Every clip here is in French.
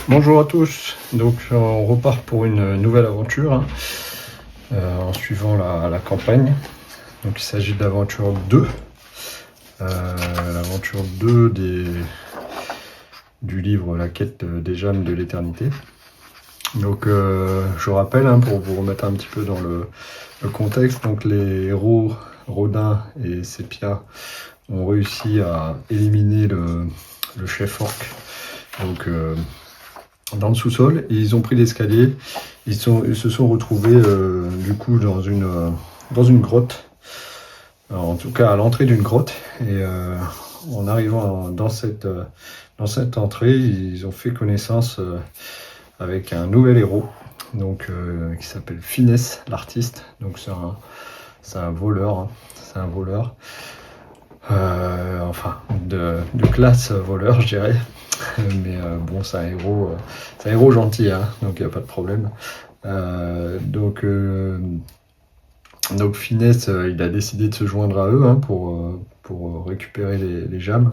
Bonjour à tous, donc on repart pour une nouvelle aventure en suivant la campagne. Donc il s'agit de l'aventure 2, l'aventure 2 du livre La quête des gemmes de l'éternité. Donc je rappelle, pour vous remettre un petit peu dans le contexte, donc les héros Rodin et Sepia ont réussi à éliminer le chef orc. Donc dans le sous-sol, et ils ont pris l'escalier. Ils se sont retrouvés du coup dans une grotte, en tout cas à l'entrée d'une grotte, et en arrivant dans cette entrée, ils ont fait connaissance avec un nouvel héros, donc qui s'appelle Finesse l'artiste. Donc c'est un voleur, c'est un voleur, enfin de classe voleur, je dirais. Mais bon, c'est un héros gentil, donc il n'y a pas de problème. Donc Finesse, il a décidé de se joindre à eux pour récupérer les gemmes.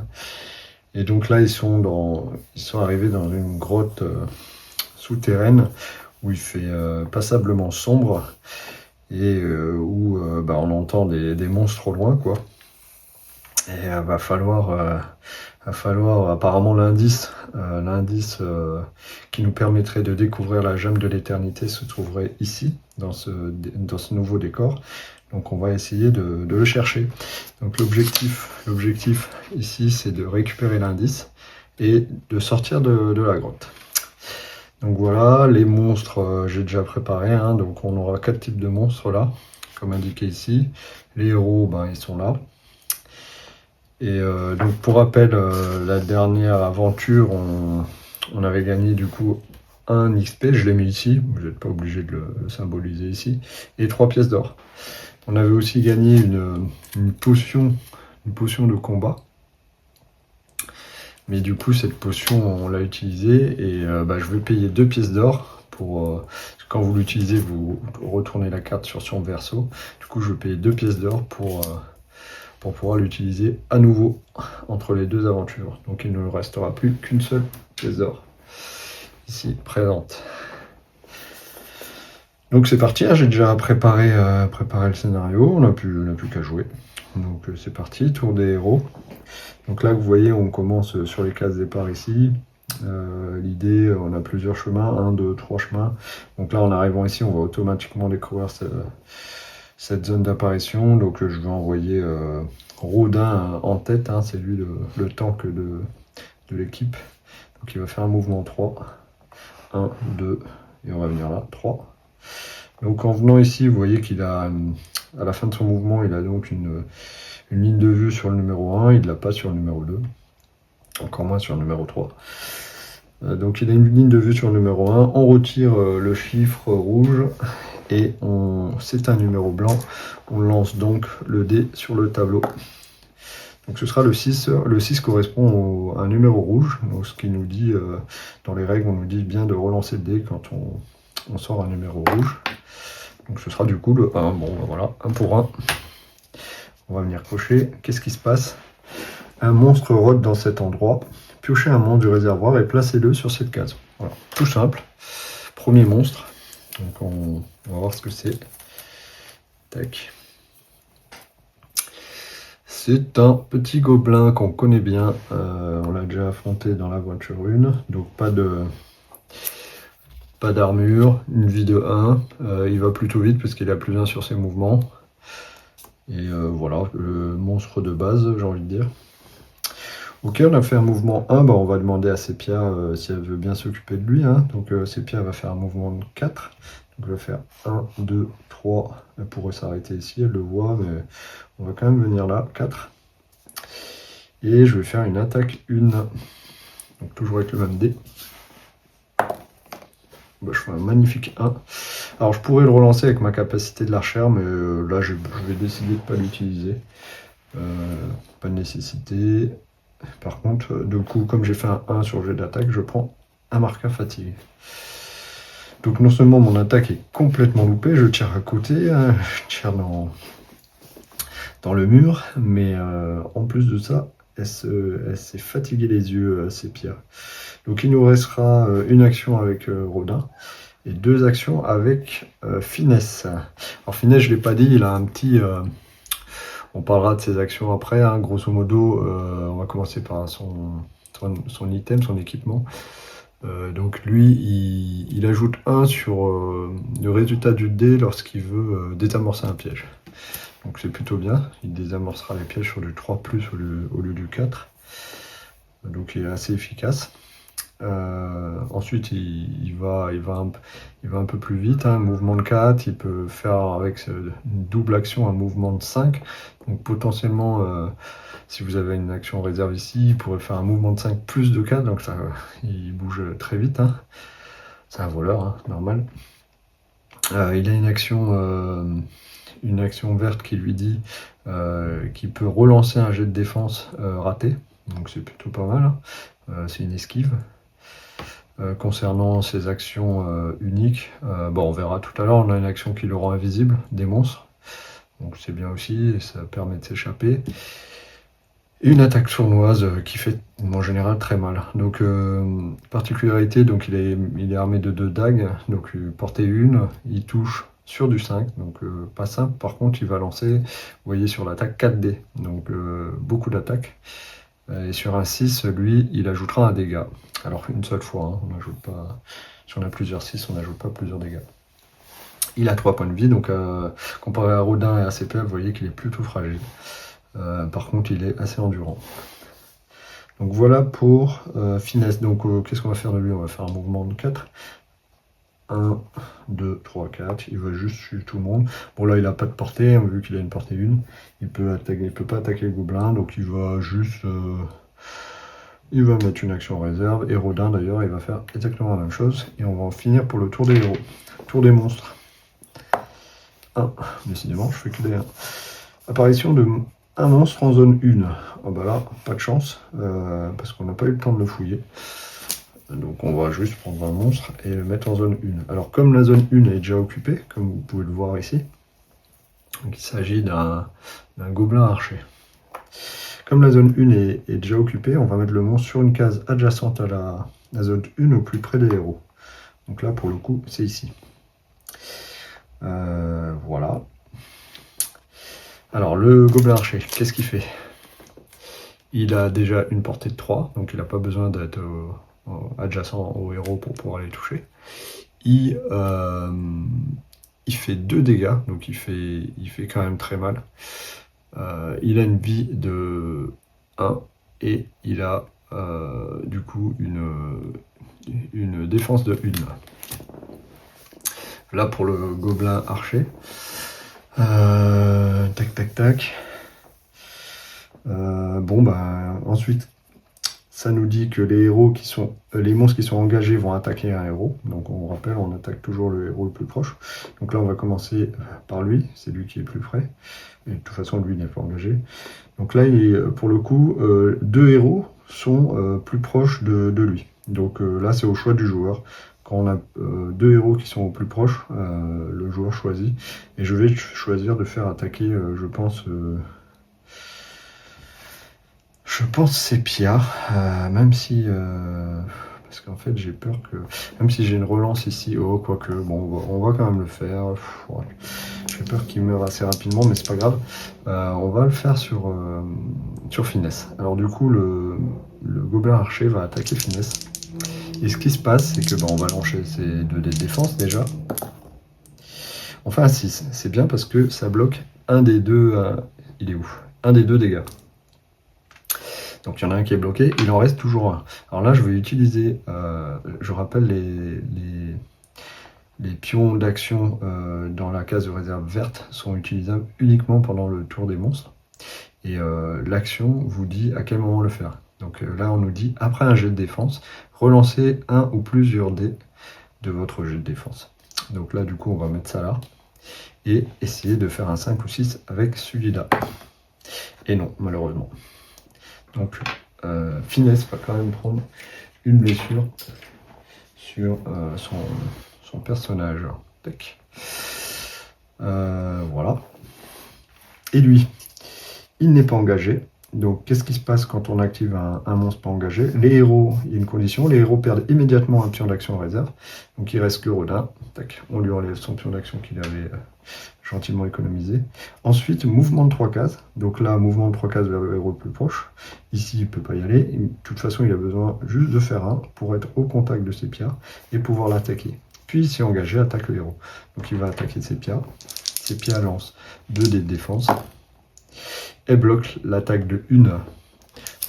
Et donc là, ils sont arrivés dans une grotte souterraine où il fait passablement sombre et où on entend des monstres au loin, quoi. Et va falloir apparemment l'indice qui nous permettrait de découvrir la gemme de l'éternité se trouverait ici, dans ce nouveau décor. Donc on va essayer de le chercher. Donc l'objectif ici, c'est de récupérer l'indice et de sortir de la grotte. Donc voilà, les monstres, j'ai déjà préparé, donc on aura 4 types de monstres là, comme indiqué ici. Les héros, ils sont là. Et donc pour rappel, la dernière aventure, on avait gagné du coup 1 XP, je l'ai mis ici, vous n'êtes pas obligé de le symboliser ici, et 3 pièces d'or. On avait aussi gagné une potion de combat. Mais du coup cette potion on l'a utilisée et je vais payer 2 pièces d'or pour quand vous l'utilisez, vous retournez la carte sur son verso. Du coup je vais payer 2 pièces d'or pour pouvoir l'utiliser à nouveau entre les deux aventures. Donc il ne restera plus qu'une seule pièce d'or ici présente. Donc c'est parti, j'ai déjà préparé le scénario, on n'a plus qu'à jouer. Donc c'est parti, tour des héros. Donc là vous voyez, on commence sur les cases départ ici. L'idée, on a plusieurs chemins, 1, 2, 3 chemins. Donc là en arrivant ici, on va automatiquement découvrir cette zone d'apparition. Donc je vais envoyer Rodin en tête, c'est lui le tank de l'équipe. Donc il va faire un mouvement 3. 1, 2, et on va venir là, 3. Donc en venant ici, vous voyez qu'il a, à la fin de son mouvement, il a donc une ligne de vue sur le numéro 1, il ne l'a pas sur le numéro 2, encore moins sur le numéro 3. Donc il a une ligne de vue sur le numéro 1, on retire le chiffre rouge, et c'est un numéro blanc, on lance donc le dé sur le tableau. Donc ce sera le 6, le 6 correspond à un numéro rouge, donc ce qui nous dit, dans les règles, on nous dit bien de relancer le dé quand on sort un numéro rouge. Donc ce sera du coup le 1, bon voilà, 1 pour 1. On va venir cocher, qu'est-ce qui se passe? Un monstre rôde dans cet endroit, piochez un monstre du réservoir et placez-le sur cette case. Voilà, tout simple. Premier monstre, donc on va voir ce que c'est. Tac. C'est un petit gobelin qu'on connaît bien, on l'a déjà affronté dans l'aventure 1, donc pas d'armure, une vie de 1, il va plutôt vite parce qu'il a plus 1 sur ses mouvements. Et voilà, le monstre de base, j'ai envie de dire. Ok, on a fait un mouvement 1, on va demander à Sepia si elle veut bien s'occuper de lui. Donc Sepia va faire un mouvement de 4. Donc je vais faire 1, 2, 3. Elle pourrait s'arrêter ici, elle le voit, mais on va quand même venir là, 4. Et je vais faire une attaque 1. Donc toujours avec le même dé. Je fais un magnifique 1. Alors je pourrais le relancer avec ma capacité de l'archère, mais là je vais décider de ne pas l'utiliser. Pas de nécessité. Par contre, du coup, comme j'ai fait un 1 sur le jet d'attaque, je prends un marqueur fatigue. Donc non seulement mon attaque est complètement loupée, je tire à côté, je tire dans le mur, mais en plus de ça, elle s'est fatiguée les yeux, ces pierres. Donc il nous restera une action avec Rodin et 2 actions avec Finesse. Alors Finesse, je ne l'ai pas dit, il a un petit... on parlera de ses actions après, hein. Grosso modo, on va commencer par son item, son équipement. Donc lui, il ajoute 1 sur le résultat du dé lorsqu'il veut désamorcer un piège. Donc c'est plutôt bien, il désamorcera les pièges sur du 3+, au lieu du 4. Donc il est assez efficace. Ensuite, il va un peu plus vite, hein, mouvement de 4, il peut faire avec une double action un mouvement de 5. Donc potentiellement, si vous avez une action réserve ici, il pourrait faire un mouvement de 5 plus de 4, donc ça, il bouge très vite. Hein. C'est un voleur, hein, normal. Il a une action verte qui lui dit qu'il peut relancer un jet de défense raté, donc c'est plutôt pas mal. Hein. C'est une esquive. Concernant ses actions uniques, bon, on verra tout à l'heure, on a une action qui le rend invisible, des monstres, donc c'est bien aussi, et ça permet de s'échapper. Et une attaque sournoise qui fait en général très mal. Donc particularité, donc il est armé de 2 dagues, donc portée 1, il touche sur du 5, donc pas simple. Par contre, il va lancer, vous voyez sur l'attaque 4 dés, donc beaucoup d'attaques. Et sur un 6, lui, il ajoutera un dégât. Alors une seule fois, hein, on n'ajoute pas. Si on a plusieurs 6, on n'ajoute pas plusieurs dégâts. Il a 3 points de vie, donc comparé à Rodin et à ses pairs, vous voyez qu'il est plutôt fragile. Par contre, il est assez endurant. Donc voilà pour Finesse. Donc qu'est-ce qu'on va faire de lui? On va faire un mouvement de 4. 1, 2, 3, 4. Il va juste suivre tout le monde. Bon là, il n'a pas de portée, vu qu'il a une portée 1. Il peut pas attaquer le gobelin, donc il va juste... il va mettre une action en réserve. Et Rodin, d'ailleurs, il va faire exactement la même chose. Et on va en finir pour le tour des héros. Tour des monstres. 1. Décidément, je fais que des 1. Apparition de un monstre en zone 1. Oh bah là, pas de chance, parce qu'on n'a pas eu le temps de le fouiller. Donc on va juste prendre un monstre et le mettre en zone 1. Alors comme la zone 1 est déjà occupée, comme vous pouvez le voir ici, donc il s'agit d'un gobelin archer. Comme la zone 1 est déjà occupée, on va mettre le monstre sur une case adjacente à la zone 1 au plus près des héros. Donc là pour le coup c'est ici. Voilà. Alors le gobelin archer, qu'est-ce qu'il fait? Il a déjà une portée de 3, donc il n'a pas besoin d'être adjacent au héros pour pouvoir les toucher. Il fait 2 dégâts, donc il fait quand même très mal. Il a une vie de 1 et il a du coup une défense de 1. Là pour le gobelin archer. Tac tac tac. Bon bah ensuite ça nous dit que les monstres qui sont engagés vont attaquer un héros. Donc on rappelle, on attaque toujours le héros le plus proche. Donc là on va commencer par lui, c'est lui qui est plus près. Et de toute façon lui il n'est pas engagé. Donc là pour le coup 2 héros sont plus proches de lui. Donc là c'est au choix du joueur. Quand on a 2 héros qui sont au plus proche, le joueur choisit. Et je vais choisir de faire attaquer, je pense c'est Pia, même si... parce qu'en fait j'ai peur que... Même si j'ai une relance ici, quoique, bon, on va quand même le faire. Ouais. J'ai peur qu'il meure assez rapidement, mais c'est pas grave. On va le faire sur Finesse. Alors du coup, le gobelin archer va attaquer Finesse. Et ce qui se passe, c'est que on va lancer ses 2 dés de défense déjà. On fait un 6. C'est bien parce que ça bloque un des 2... il est où? Un des 2 dégâts. Donc il y en a un qui est bloqué, il en reste toujours un. Alors là je vais utiliser, je rappelle les pions d'action dans la case de réserve verte sont utilisables uniquement pendant le tour des monstres. Et l'action vous dit à quel moment le faire. Donc là on nous dit, après un jet de défense, relancez un ou plusieurs dés de votre jet de défense. Donc là du coup on va mettre ça là. Et essayer de faire un 5 ou 6 avec celui-là. Et non, malheureusement. Donc, Finesse va quand même prendre une blessure sur son personnage. Tac. Voilà. Et lui, il n'est pas engagé. Donc, qu'est-ce qui se passe quand on active un monstre pas engagé? Les héros, il y a une condition, les héros perdent immédiatement un pion d'action en réserve. Donc, il reste que Rodin. Tac, on lui enlève son pion d'action qu'il avait gentiment économisé. Ensuite, mouvement de 3 cases. Donc là, mouvement de 3 cases vers le héros le plus proche. Ici, il ne peut pas y aller. De toute façon, il a besoin juste de faire un pour être au contact de Sepia et pouvoir l'attaquer. Puis, il s'est engagé, attaque le héros. Donc, il va attaquer Sepia. Sepia lance 2 dés de défense. Elle bloque l'attaque de 1,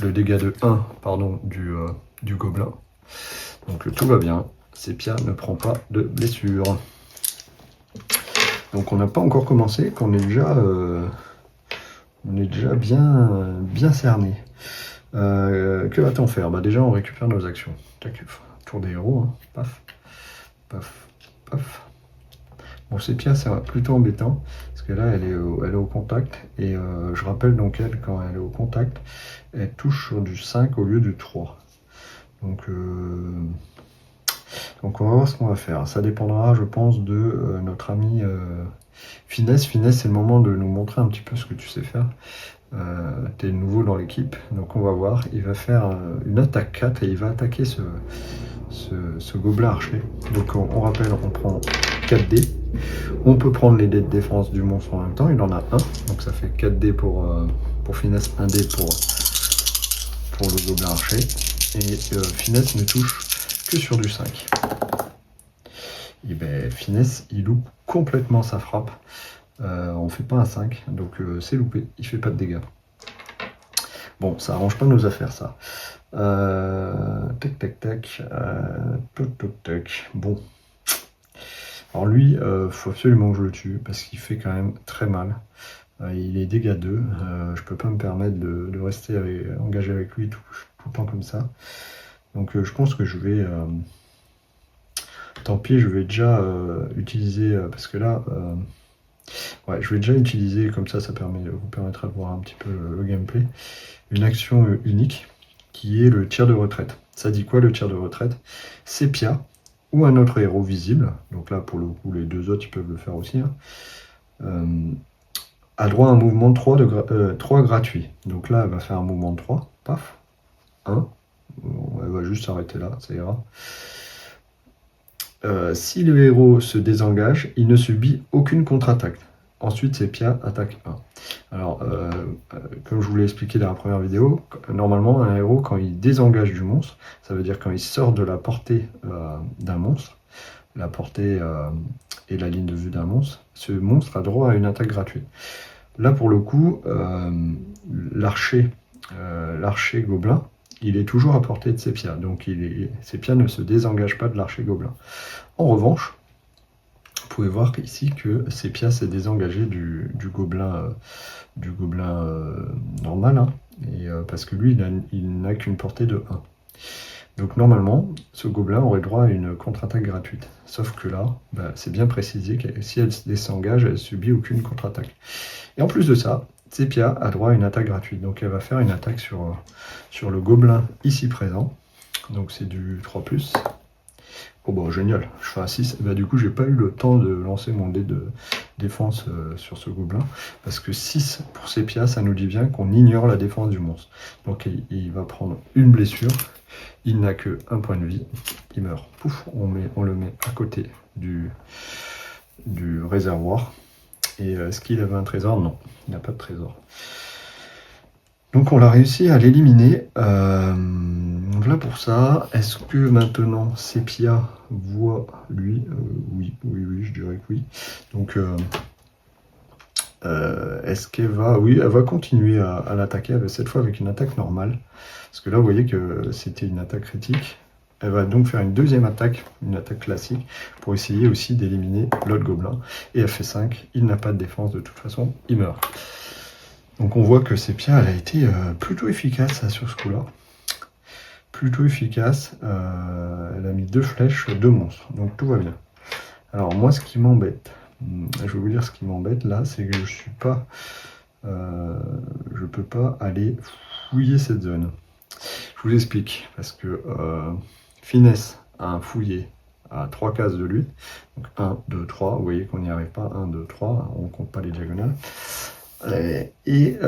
le dégât de 1 pardon, du gobelin. Donc tout va bien, Sepia ne prend pas de blessure. Donc on n'a pas encore commencé, qu'on est déjà, bien cerné. Que va-t-on faire? Déjà on récupère nos actions. Tac, tour des héros, hein. Paf, paf, paf. Bon, Sepia, c'est plutôt embêtant, parce que là, elle est au contact, et je rappelle donc elle, quand elle est au contact, elle touche sur du 5 au lieu du 3. Donc on va voir ce qu'on va faire. Ça dépendra, je pense, de notre ami Finesse. Finesse, c'est le moment de nous montrer un petit peu ce que tu sais faire. Tu es nouveau dans l'équipe, donc on va voir. Il va faire une attaque 4 et il va attaquer ce gobelin archer. Donc on rappelle, on prend 4 dés. On peut prendre les dés de défense du monstre en même temps, il en a un, donc ça fait 4 dés pour Finesse, 1 dé pour le gobelin archer. Et Finesse ne touche que sur du 5. Et ben Finesse, il loupe complètement sa frappe. On fait pas un 5, donc c'est loupé, il fait pas de dégâts. Bon, ça arrange pas nos affaires, ça. Tac, tac, tac. Toc, toc, toc. Bon. Alors lui, faut absolument que je le tue, parce qu'il fait quand même très mal. Il est dégâts 2. Je peux pas me permettre de rester engagé avec lui tout le temps comme ça. Donc je pense que je vais... tant pis, je vais déjà utiliser... parce que là... ouais, je vais déjà utiliser, comme ça vous permettra de voir un petit peu le gameplay, une action unique, qui est le tir de retraite. Ça dit quoi, le tir de retraite? Sepia, ou un autre héros visible, donc là pour le coup les deux autres ils peuvent le faire aussi, hein, a droit à un mouvement de 3 gratuit. Donc là elle va faire un mouvement de 3, paf, 1, elle va juste s'arrêter là, ça ira. Si le héros se désengage, il ne subit aucune contre-attaque. Ensuite, Sepia attaque 1. Alors, comme je vous l'ai expliqué dans la première vidéo, normalement, un héros, quand il désengage du monstre, ça veut dire quand il sort de la portée d'un monstre, la portée et la ligne de vue d'un monstre, ce monstre a droit à une attaque gratuite. Là, pour le coup, l'archer gobelin, il est toujours à portée de Sepia, donc Sepia ne se désengage pas de l'archer gobelin. En revanche, vous pouvez voir ici que Sepia s'est désengagé du gobelin normal, hein, parce que lui, il n'a qu'une portée de 1. Donc normalement, ce gobelin aurait droit à une contre-attaque gratuite. Sauf que là, c'est bien précisé que si elle se désengage, elle ne subit aucune contre-attaque. Et en plus de ça, Sepia a droit à une attaque gratuite. Donc elle va faire une attaque sur le gobelin ici présent. Donc c'est du 3+. Oh bah génial, je fais un 6. Bah, du coup, j'ai pas eu le temps de lancer mon dé de défense sur ce gobelin. Parce que 6 pour Sepia, ça nous dit bien qu'on ignore la défense du monstre. Donc il va prendre une blessure. Il n'a que 1 point de vie. Il meurt. Pouf, on le met à côté du réservoir. Et est-ce qu'il avait un trésor? Non, il n'a pas de trésor. Donc on l'a réussi à l'éliminer. Voilà pour ça. Est-ce que maintenant Sepia voit lui? Oui, je dirais que oui. Donc est-ce qu'elle va... Oui, elle va continuer à l'attaquer, cette fois avec une attaque normale. Parce que là, vous voyez que c'était une attaque critique. Elle va donc faire une deuxième attaque, une attaque classique, pour essayer aussi d'éliminer l'autre gobelin. Et elle fait 5, il n'a pas de défense de toute façon, il meurt. Donc on voit que Sepia, elle a été plutôt efficace sur ce coup-là. Plutôt efficace. Elle a mis 2 flèches, 2 monstres. Donc tout va bien. Alors moi, ce qui m'embête, je vais vous dire ce qui m'embête là, c'est que je peux pas aller fouiller cette zone. Je vous explique, parce que Finesse a un fouillé à 3 cases de lui. Donc 1, 2, 3, vous voyez qu'on n'y arrive pas. 1, 2, 3, on ne compte pas les diagonales. Et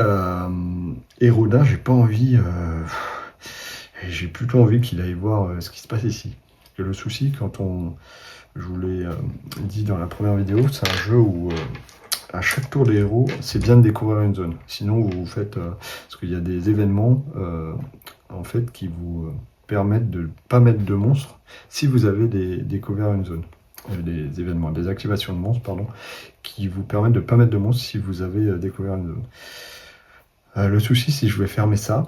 Rodin, j'ai pas envie... j'ai plutôt envie qu'il aille voir ce qui se passe ici. Et le souci, je vous l'ai dit dans la première vidéo, c'est un jeu où à chaque tour des héros, c'est bien de découvrir une zone. Sinon, vous faites... parce qu'il y a des événements en fait, qui vous permettent de ne pas mettre de monstres si vous avez découvert une zone. Des événements, des activations de monstres, pardon, qui vous permettent de ne pas mettre de monstres si vous avez découvert une zone. Le souci, si je vais fermer ça,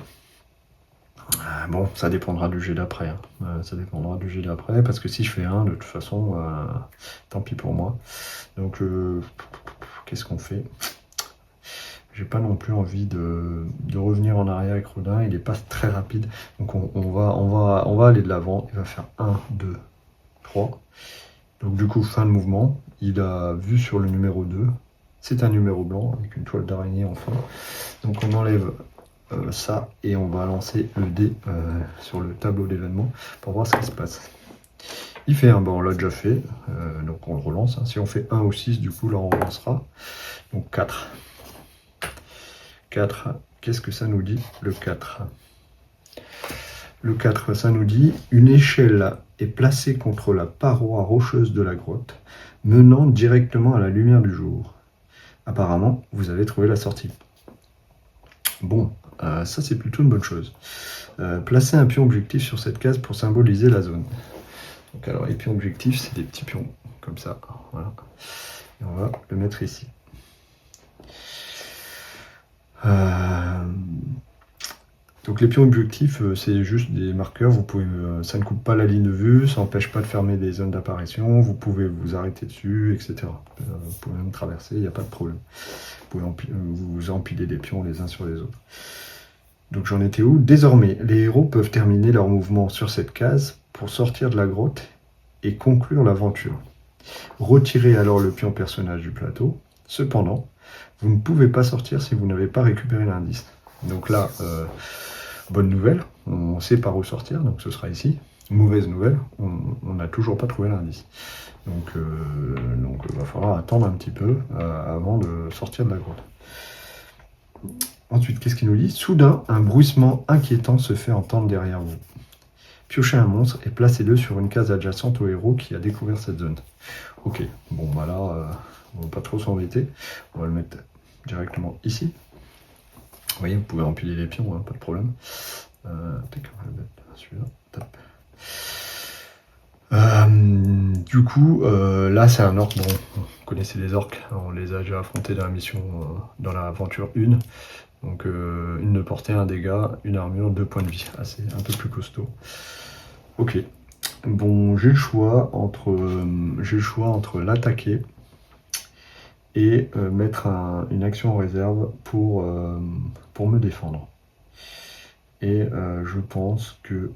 bon, ça dépendra du jet d'après. Hein. Ça dépendra du jet d'après, parce que si je fais un, de toute façon, tant pis pour moi. Donc, qu'est-ce qu'on fait? J'ai pas non plus envie de revenir en arrière avec Rodin, il n'est pas très rapide. Donc on va aller de l'avant, il va faire 1, 2, 3. Donc du coup, fin de mouvement, il a vu sur le numéro 2, c'est un numéro blanc avec une toile d'araignée en fond. Donc on enlève ça et on va lancer le dé sur le tableau d'événements pour voir ce qui se passe. Il fait un, bon on l'a déjà fait, donc on le relance. Hein. Si on fait 1 ou 6, du coup là on relancera. Donc 4. 4, qu'est-ce que ça nous dit le 4? Le 4, ça nous dit une échelle est placée contre la paroi rocheuse de la grotte, menant directement à la lumière du jour. Apparemment, vous avez trouvé la sortie. Bon, ça c'est plutôt une bonne chose. Placez un pion objectif sur cette case pour symboliser la zone. Donc alors les pions objectifs, c'est des petits pions comme ça. Voilà. Et on va le mettre ici. Donc les pions objectifs, c'est juste des marqueurs, vous pouvez, ça ne coupe pas la ligne de vue, ça n'empêche pas de fermer des zones d'apparition, vous pouvez vous arrêter dessus, etc. Vous pouvez même traverser, il n'y a pas de problème. Vous pouvez vous empiler des pions les uns sur les autres. Donc j'en étais où? Désormais, les héros peuvent terminer leur mouvement sur cette case pour sortir de la grotte et conclure l'aventure. Retirez alors le pion personnage du plateau. Cependant, vous ne pouvez pas sortir si vous n'avez pas récupéré l'indice. Donc là, bonne nouvelle, on sait par où sortir, donc ce sera ici. Mauvaise nouvelle, on n'a toujours pas trouvé l'indice. Donc il va falloir attendre un petit peu avant de sortir de la grotte. Ensuite, qu'est-ce qu'il nous dit? Soudain, un bruissement inquiétant se fait entendre derrière vous. Piochez un monstre et placez-le sur une case adjacente au héros qui a découvert cette zone. Ok, bon bah là, on ne va pas trop s'embêter. On va le mettre directement ici. Vous voyez, vous pouvez empiler les pions, hein, pas de problème. On va le mettre celui-là. Du coup, là c'est un orc. Bon, vous connaissez les orques, on les a déjà affrontés dans la mission, dans l'aventure 1. Donc une de portée, un dégât, une armure, 2 points de vie. Ah, c'est un peu plus costaud. Ok. Bon, j'ai le choix entre l'attaquer et mettre une action en réserve pour me défendre. Et je pense que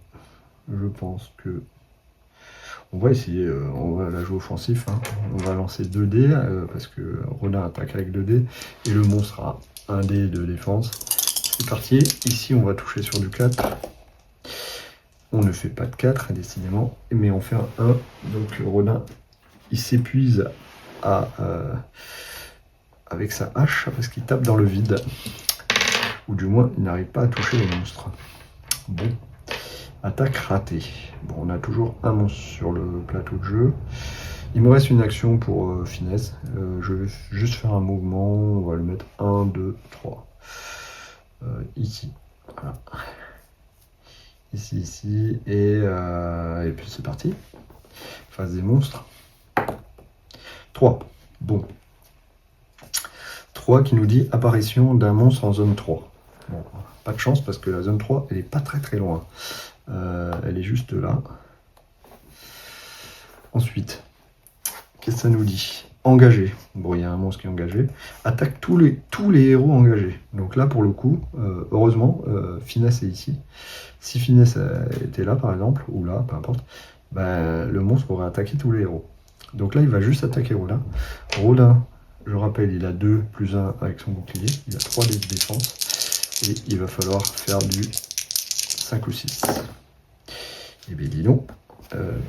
on va essayer, on va la jouer offensif, hein. On va lancer 2 dés parce que Rodin attaque avec 2 dés et le monstre a 1 dé de défense. C'est parti, ici on va toucher sur du 4. On ne fait pas de 4 décidément, mais on fait un 1. Donc Rodin il s'épuise avec sa hache parce qu'il tape dans le vide. Ou du moins il n'arrive pas à toucher le monstre. Bon. Attaque ratée. Bon, on a toujours un monstre sur le plateau de jeu. Il me reste une action pour finesse. Je vais juste faire un mouvement. On va le mettre 1, 2, 3. Ici. Voilà. Ici. Et puis c'est parti. Phase des monstres. 3. Bon. 3 qui nous dit apparition d'un monstre en zone 3. Bon, pas de chance parce que la zone 3, elle n'est pas très loin. Elle est juste là. Ensuite, qu'est-ce que ça nous dit? Engagé. Bon, il y a un monstre qui est engagé. Attaque tous les héros engagés. Donc là, pour le coup, heureusement, Finesse est ici. Si Finesse était là, par exemple, ou là, peu importe, ben, le monstre aurait attaqué tous les héros. Donc là, il va juste attaquer Rodin. Rodin, je rappelle, il a 2 plus 1 avec son bouclier. Il a 3 de défense. Et il va falloir faire du 5 ou 6. Et bien dis donc,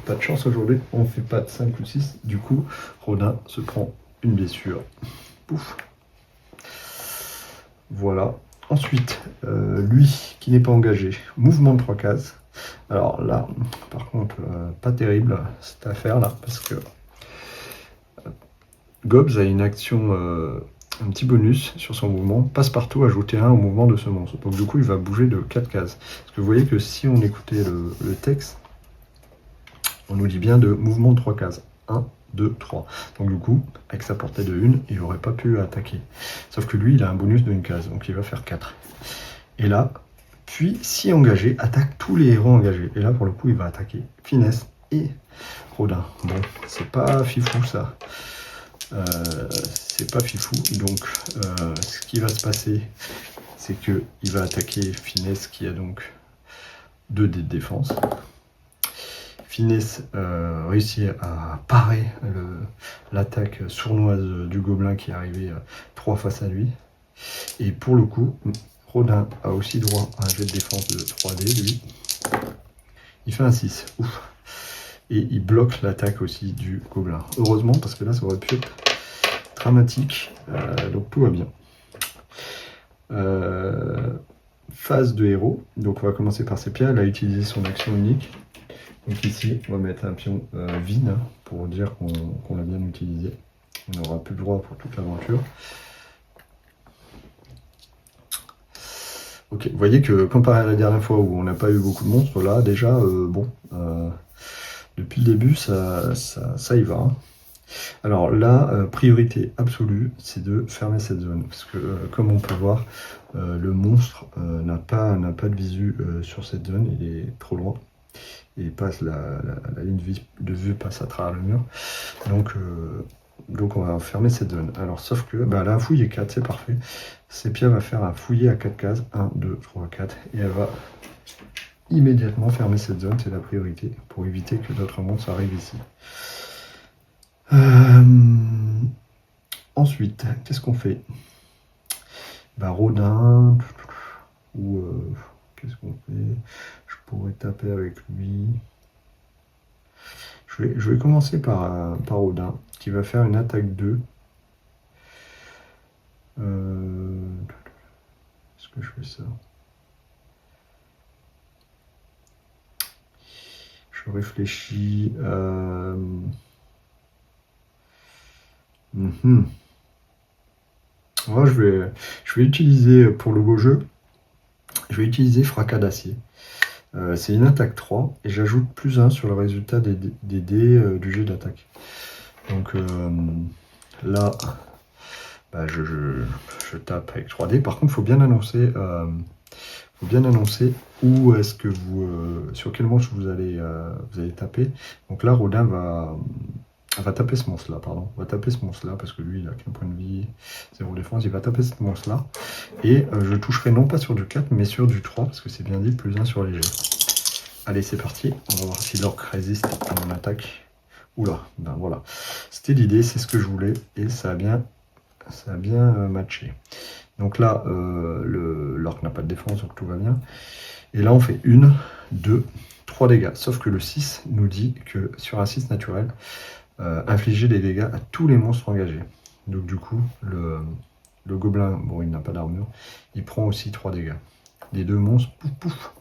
pas de chance aujourd'hui, on fait pas de 5 ou 6. Du coup, Rodin se prend une blessure. Pouf. Voilà. Ensuite, lui qui n'est pas engagé, mouvement de 3 cases. Alors là, par contre, pas terrible cette affaire là, parce que Gobs a une action, un petit bonus sur son mouvement, passe-partout, ajouter 1 au mouvement de ce monstre. Donc du coup, il va bouger de 4 cases. Parce que vous voyez que si on écoutait le texte, on nous dit bien de mouvement de 3 cases. 1, 2, 3. Donc du coup, avec sa portée de 1, il n'aurait pas pu attaquer. Sauf que lui, il a un bonus de 1 case, donc il va faire 4. Et là, puis, si engagé, attaque tous les héros engagés. Et là, pour le coup, il va attaquer Finesse et Rodin. Bon, c'est pas fifou ça. C'est pas fifou. Donc, ce qui va se passer, c'est que il va attaquer Finesse qui a donc 2 dés de défense. Finesse réussit à parer l'attaque sournoise du gobelin qui est arrivé 3 face à lui. Et pour le coup, Rodin a aussi droit à un jet de défense de 3D, lui. Il fait un 6. Ouf. Et il bloque l'attaque aussi du gobelin. Heureusement, parce que là, ça aurait pu être dramatique. Donc tout va bien. Phase de héros. Donc on va commencer par Sepia. Elle a utilisé son action unique. Donc ici, on va mettre un pion vide pour dire qu'on l'a bien utilisé. On n'aura plus le droit pour toute l'aventure. Ok, vous voyez que comparé à la dernière fois où on n'a pas eu beaucoup de monstres, là déjà, bon, depuis le début, ça y va. Hein. Alors là, priorité absolue, c'est de fermer cette zone. Parce que, comme on peut voir, le monstre n'a pas de visu sur cette zone, il est trop loin. Et passe la ligne de vue passe à travers le mur. Donc on va fermer cette zone. Alors sauf que là, un fouiller 4, c'est parfait. Sepia va faire un fouiller à 4 cases. 1, 2, 3, 4. Et elle va immédiatement fermer cette zone, c'est la priorité, pour éviter que d'autres monstres arrivent ici. Ensuite, qu'est-ce qu'on fait? Rodin, ou qu'est-ce qu'on fait? Je pourrais taper avec lui. Je vais commencer par Rodin, qui va faire une attaque 2. Est-ce que je fais ça? Je réfléchis. Moi, je vais utiliser, pour le beau jeu, je vais utiliser Fracas d'acier. C'est une attaque 3 et j'ajoute +1 sur le résultat des dés du jet d'attaque. Donc là, je tape avec 3 dés. Par contre, il faut bien annoncer où est-ce que sur quel monstre vous allez taper. Donc là, Rodin va taper ce monstre-là, pardon. Va taper ce monstre-là, parce que lui, il a qu'un point de vie, 0 défense. Il va taper ce monstre-là. Et je toucherai non pas sur du 4, mais sur du 3, parce que c'est bien dit, +1 sur les jets. Allez, c'est parti. On va voir si l'orque résiste à mon attaque. Oula, ben voilà. C'était l'idée, c'est ce que je voulais, et ça a bien matché. Donc là, l'orque n'a pas de défense, donc tout va bien. Et là, on fait 1, 2, 3 dégâts. Sauf que le 6 nous dit que sur un 6 naturel, infliger des dégâts à tous les monstres engagés. Donc du coup, le gobelin, bon, il n'a pas d'armure, il prend aussi 3 dégâts. Les 2 monstres, pouf, pouf,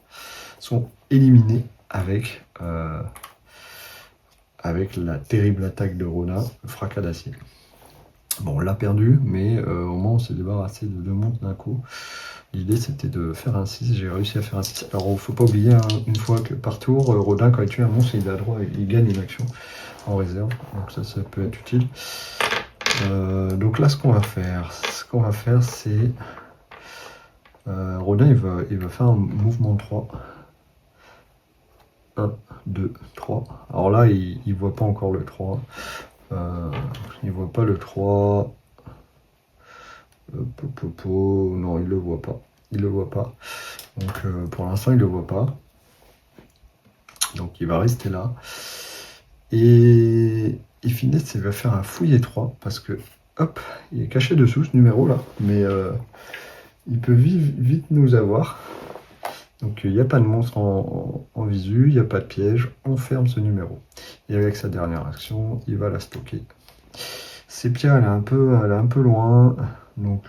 sont éliminés avec la terrible attaque de Rodin, le fracas d'acier. Bon, on l'a perdu, mais au moins on s'est débarrassé de 2 monstres d'un coup. L'idée c'était de faire un 6, j'ai réussi à faire un 6. Alors il ne faut pas oublier, hein, une fois que par tour, Rodin quand il tue un monstre, il a droit, il gagne une action en réserve, donc ça peut être utile. Donc là ce qu'on va faire, c'est Rodin il va faire un mouvement de 3. 1, 2, 3. Alors là il voit pas encore le 3. Il voit pas le 3. Non, il le voit pas. Il le voit pas. Donc pour l'instant il le voit pas. Donc il va rester là. Et Finesse, il va faire un fouiller 3 parce que hop, il est caché dessous ce numéro là, mais il peut vite nous avoir. Donc il n'y a pas de monstre en visu, il n'y a pas de piège, on ferme ce numéro. Et avec sa dernière action, il va la stocker. Sepia, elle est un peu loin, donc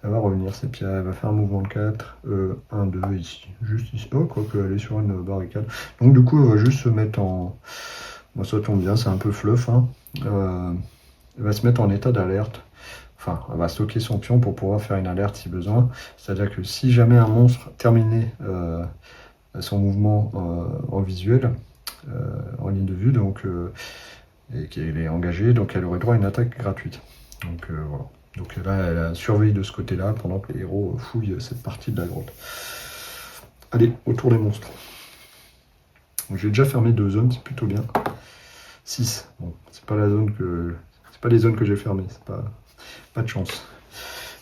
Elle va revenir, cette pierre, elle va faire un mouvement de 4, 1, 2 ici, juste ici. Oh, quoique elle est sur une barricade. Donc du coup, elle va juste se mettre en... Bon, ça tombe bien, c'est un peu fluff. Hein. Elle va se mettre en état d'alerte. Enfin, elle va stocker son pion pour pouvoir faire une alerte si besoin. C'est-à-dire que si jamais un monstre terminait son mouvement en visuel, en ligne de vue, donc, et qu'elle est engagée, donc elle aurait droit à une attaque gratuite. Donc voilà. Donc là, elle surveille de ce côté-là pendant que les héros fouillent cette partie de la grotte. Allez, autour des monstres. J'ai déjà fermé 2 zones, c'est plutôt bien. 6. Bon, c'est pas la zone que. C'est pas les zones que j'ai fermées, c'est pas de chance.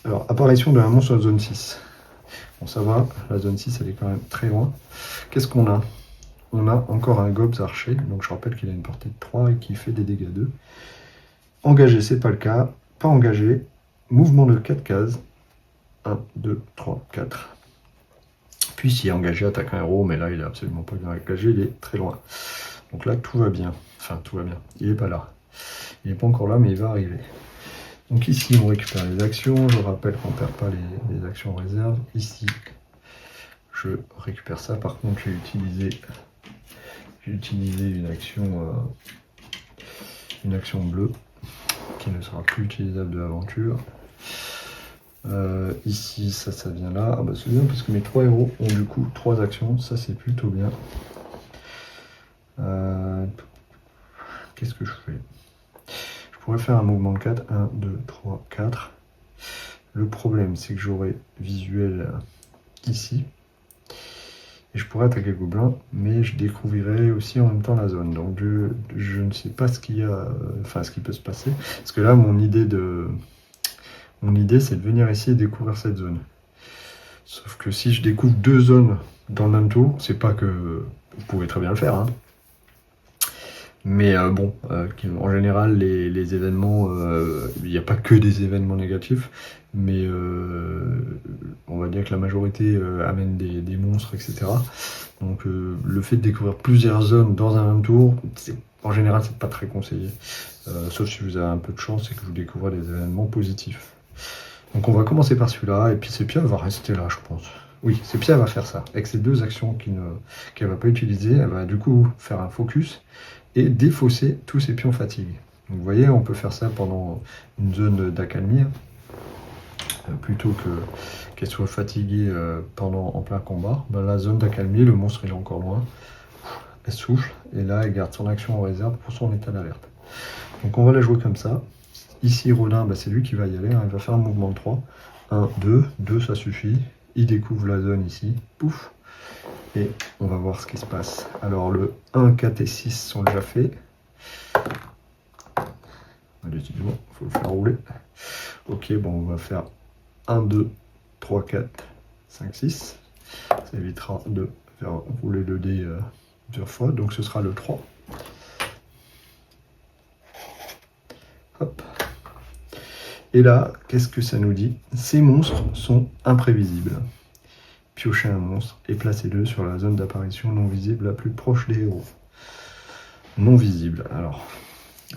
Alors, apparition d'un monstre en zone 6. Bon, ça va, la zone 6, elle est quand même très loin. Qu'est-ce qu'on a? On a encore un Gobs archer, donc je rappelle qu'il a une portée de 3 et qu'il fait des dégâts 2. Engagé, c'est pas le cas. Pas engagé. Mouvement de 4 cases. 1, 2, 3, 4. Puis s'il est engagé, attaque un héros, mais là il est absolument pas bien engagé, il est très loin. Donc là tout va bien. Enfin tout va bien. Il est pas là. Il n'est pas encore là, mais il va arriver. Donc ici on récupère les actions. Je rappelle qu'on ne perd pas les actions en réserve. Ici je récupère ça. Par contre j'ai utilisé une action bleue qui ne sera plus utilisable de l'aventure. Ici, ça vient là. Ah bah c'est bien parce que mes 3 héros ont du coup 3 actions. Ça c'est plutôt bien. Qu'est-ce que je fais? Je pourrais faire un mouvement de 4. 1, 2, 3, 4. Le problème c'est que j'aurai visuel ici. Et je pourrais attaquer le gobelin, mais je découvrirai aussi en même temps la zone. Donc je ne sais pas ce qu'il y a, enfin ce qui peut se passer. Parce que là, mon idée c'est de venir ici et découvrir cette zone. Sauf que si je découvre 2 zones dans le même tour, c'est pas que vous pouvez très bien le faire. Hein. Mais bon, en général, les événements, il n'y a pas que des événements négatifs, mais on va dire que la majorité amène des monstres, etc. Donc le fait de découvrir plusieurs zones dans un même tour, en général, c'est pas très conseillé. Sauf si vous avez un peu de chance et que vous découvrez des événements positifs. Donc on va commencer par celui-là, et puis Sepia va rester là, je pense. Oui, Sepia va faire ça. Avec ces 2 actions qu'elle ne va pas utiliser, elle va du coup faire un focus et défausser tous ses pions fatigue. Donc vous voyez, on peut faire ça pendant une zone d'accalmie, plutôt qu'elle soit fatiguée en plein combat. Dans la zone d'accalmie, le monstre il est encore loin, elle souffle, et là elle garde son action en réserve pour son état d'alerte. Donc on va la jouer comme ça. Ici, Rodin, bah, c'est lui qui va y aller, hein. Il va faire un mouvement de 3. 1, 2, 2 ça suffit. Il découvre la zone ici, pouf. Et on va voir ce qui se passe. Alors le 1, 4 et 6 sont déjà faits. Allez, il faut le faire rouler. Ok, bon, on va faire 1, 2, 3, 4, 5, 6. Ça évitera de faire rouler le dé plusieurs fois. Donc ce sera le 3. Hop. Et là, qu'est-ce que ça nous dit? Ces monstres sont imprévisibles. Piochez un monstre et placez-le sur la zone d'apparition non visible la plus proche des héros. Non visible. Alors,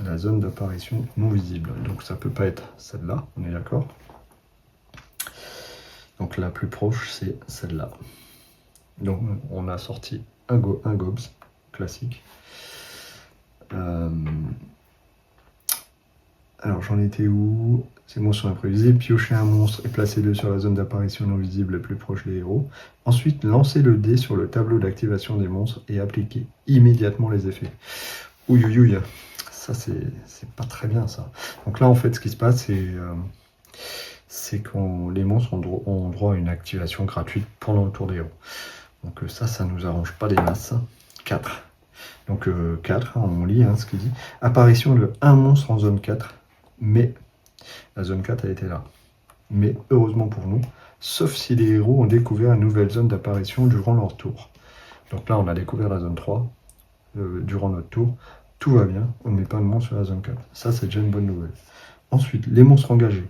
la zone d'apparition non visible. Donc ça peut pas être celle-là, on est d'accord? Donc la plus proche, c'est celle-là. Donc on a sorti un Gobs classique. Alors j'en étais où? Ces monstres sont imprévisibles. Piochez un monstre et placez-le sur la zone d'apparition non visible la plus proche des héros. Ensuite, lancez le dé sur le tableau d'activation des monstres et appliquez immédiatement les effets. Ouïe, ouïe, ouïe. Ça, c'est pas très bien, ça. Donc là, en fait, ce qui se passe, c'est que les monstres ont droit à une activation gratuite pendant le tour des héros. Donc ça nous arrange pas des masses. 4. Donc 4, hein, on lit ce qu'il dit. Apparition de un monstre en zone 4, mais la zone 4 a été là. Mais heureusement pour nous, sauf si les héros ont découvert une nouvelle zone d'apparition durant leur tour. Donc là, on a découvert la zone 3 durant notre tour. Tout va bien, on ne met pas de monstre sur la zone 4. Ça, c'est déjà une bonne nouvelle. Ensuite, les monstres engagés.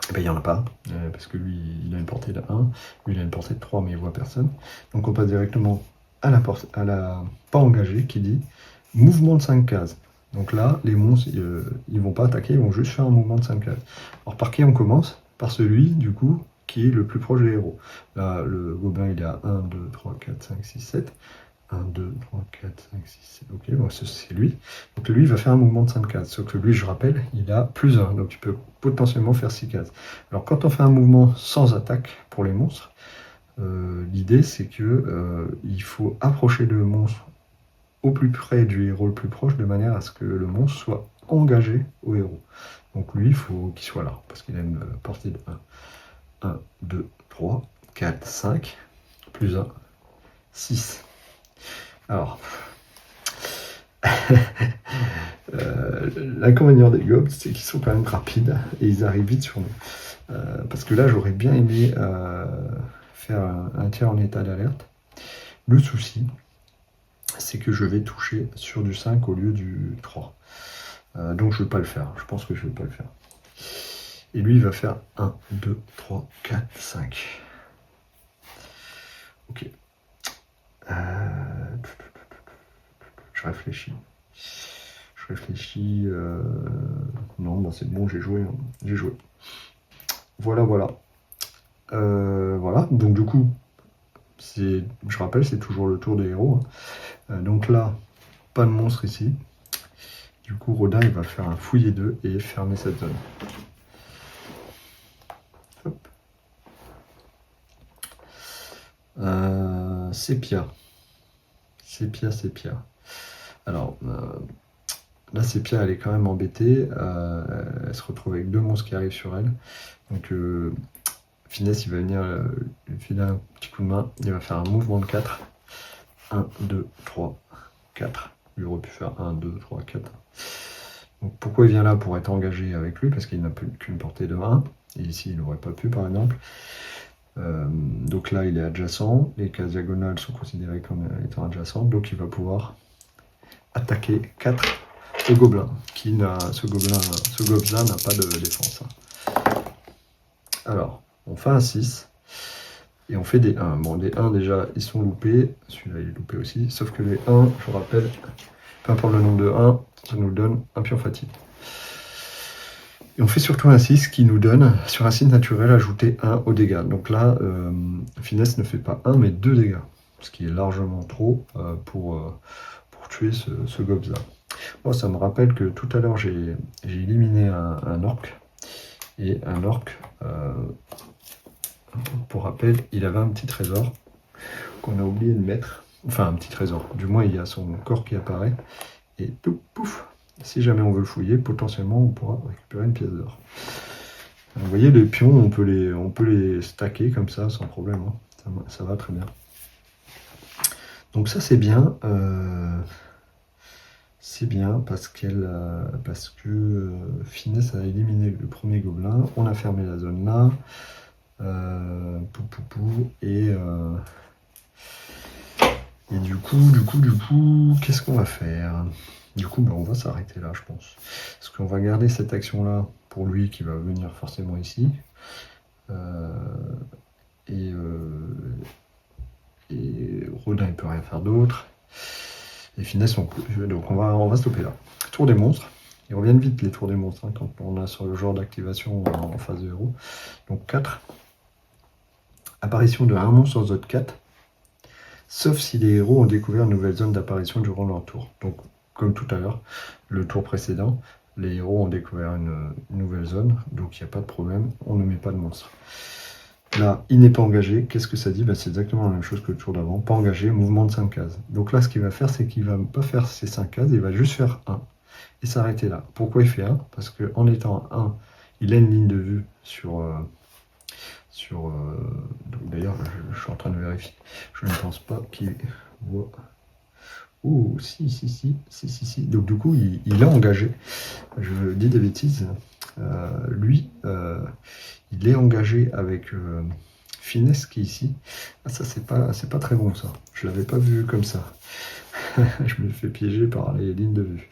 Eh ben, il n'y en a pas, parce que lui, il a une portée de 1, lui, il a une portée de 3, mais il ne voit personne. Donc on passe directement à la pas engagée, qui dit mouvement de 5 cases. Donc là, les monstres, ils vont pas attaquer, ils vont juste faire un mouvement de 5 cases. Alors par qui on commence? par celui, du coup, qui est le plus proche des héros. Là, le gobelin, il est à 1, 2, 3, 4, 5, 6, 7. 1, 2, 3, 4, 5, 6, 7. Ok, bon, c'est lui. Donc lui, il va faire un mouvement de 5 cases. Sauf que lui, je rappelle, il a plus 1. Donc il peut potentiellement faire 6 cases. Alors quand on fait un mouvement sans attaque pour les monstres, l'idée c'est que il faut approcher le monstre au plus près du héros le plus proche, de manière à ce que le monstre soit engagé au héros. Donc lui, il faut qu'il soit là, parce qu'il a une portée de 1. 1, 2, 3, 4, 5, plus 1, 6. Alors, l'inconvénient des gobs, c'est qu'ils sont quand même rapides et ils arrivent vite sur nous. Parce que là, j'aurais bien aimé faire un tir en état d'alerte. Le souci, c'est que je vais toucher sur du 5 au lieu du 3. Donc je ne vais pas le faire. Je pense que je ne vais pas le faire. Et lui, il va faire 1, 2, 3, 4, 5. Ok. Je réfléchis. Non, bah c'est bon, j'ai joué. Voilà. Voilà. Donc du coup, je rappelle, c'est toujours le tour des héros. Donc là, pas de monstre ici. Du coup, Rodin, il va faire un fouiller 2 et fermer cette zone. Hop. Sépia. Alors, là, Sépia, elle est quand même embêtée. Elle se retrouve avec 2 monstres qui arrivent sur elle. Donc, Finesse, il va venir lui filer un petit coup de main. Il va faire un mouvement de 4. 1, 2, 3, 4. Il aurait pu faire 1, 2, 3, 4. Donc, pourquoi il vient là? Pour être engagé avec lui, parce qu'il n'a plus qu'une portée de 1. Et ici, il n'aurait pas pu, par exemple. Donc là, il est adjacent. Les cases diagonales sont considérées comme étant adjacentes. Donc, il va pouvoir attaquer 4 ce gobelin. Ce gobelin n'a pas de défense. Alors, on fait un 6. Et on fait des 1. Bon, des 1 déjà, ils sont loupés. Celui-là, il est loupé aussi. Sauf que les 1, je vous rappelle, peu importe le nombre de 1, ça nous donne un pion fatigue. Et on fait surtout un 6 qui nous donne, sur un signe naturel, ajouter 1 aux dégâts. Donc là, Finesse ne fait pas 1, mais 2 dégâts. Ce qui est largement trop pour tuer ce gobelin. Moi, ça me rappelle que tout à l'heure, j'ai éliminé un orc. Et un orc, pour rappel, il avait un petit trésor qu'on a oublié de mettre. Enfin, un petit trésor. Du moins, il y a son corps qui apparaît. Et tout, pouf! Si jamais on veut le fouiller, potentiellement, on pourra récupérer une pièce d'or. Vous voyez, les pions, on peut les stacker comme ça, sans problème. Hein. Ça va très bien. Donc ça, c'est bien. C'est bien parce que Finesse a éliminé le premier gobelin. On a fermé la zone là. Et du coup, qu'est-ce qu'on va faire? Du coup, on va s'arrêter là, je pense. Parce qu'on va garder cette action-là pour lui qui va venir forcément ici. Et Rodin, il peut rien faire d'autre. Et Finesse, donc on va stopper là. Tour des monstres. Ils reviennent vite les tours des monstres hein, quand on a sur le genre d'activation en phase de héros. Donc 4. Apparition de un monstre en zone 4. Sauf si les héros ont découvert une nouvelle zone d'apparition durant leur tour. Donc, comme tout à l'heure, le tour précédent, les héros ont découvert une nouvelle zone, donc il n'y a pas de problème, on ne met pas de monstre. Là, il n'est pas engagé, qu'est-ce que ça dit? C'est exactement la même chose que le tour d'avant, pas engagé, mouvement de 5 cases. Donc là, ce qu'il va faire, c'est qu'il ne va pas faire ces 5 cases, il va juste faire 1 et s'arrêter là. Pourquoi il fait 1? Parce qu'en étant 1, il a une ligne de vue d'ailleurs, je suis en train de vérifier. Je ne pense pas qu'il voit. Oh, si. Donc, du coup, il est engagé. Je dis des bêtises. Lui, il est engagé avec Finesse qui est ici. Ah, ça, c'est pas très bon, ça. Je l'avais pas vu comme ça. Je me fais piéger par les lignes de vue.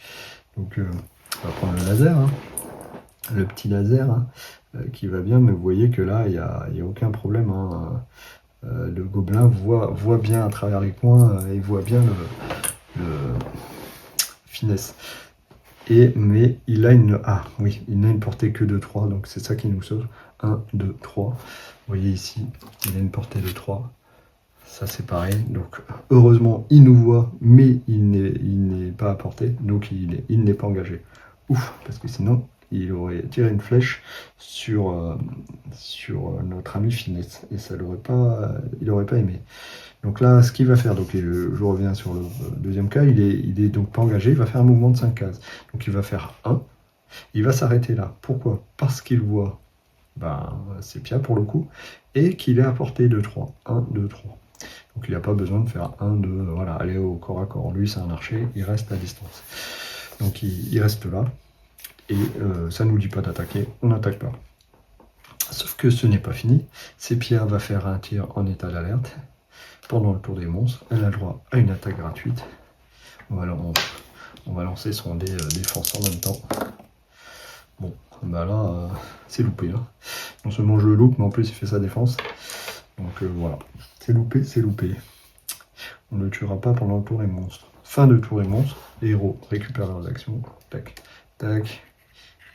Donc, on va prendre le laser. Hein. Le petit laser. Hein. Qui va bien, mais vous voyez que là, il n'y a aucun problème. Hein. Le gobelin voit bien à travers les coins et voit bien le Finesse. Mais il a une portée que de 3, donc c'est ça qui nous sauve. 1, 2, 3. Vous voyez ici, il a une portée de 3. Ça c'est pareil. Donc heureusement, il nous voit, mais il n'est pas à portée. Donc il n'est pas engagé. Ouf, parce que sinon, il aurait tiré une flèche sur notre ami Finesse. Et ça il n'aurait pas aimé. Donc là, ce qu'il va faire, donc je reviens sur le deuxième cas, il est donc pas engagé, il va faire un mouvement de 5 cases. Donc il va faire 1, il va s'arrêter là. Pourquoi? Parce qu'il voit Sepia pour le coup, et qu'il est à portée de 3. 1, 2, 3. Donc il n'a pas besoin de faire 1, 2, voilà, aller au corps à corps. Lui c'est un archer, il reste à distance. Donc il reste là, et ça ne nous dit pas d'attaquer, on n'attaque pas. Sauf que ce n'est pas fini, Sepia va faire un tir en état d'alerte. Pendant le tour des monstres, elle a le droit à une attaque gratuite. On va lancer son dé défense en même temps. Bon, là, c'est loupé. Hein. Non seulement je le loupe, mais en plus il fait sa défense. Donc voilà, c'est loupé, c'est loupé. On ne le tuera pas pendant le tour des monstres. Fin de tour des monstres, les héros récupèrent leurs actions. Tac, tac.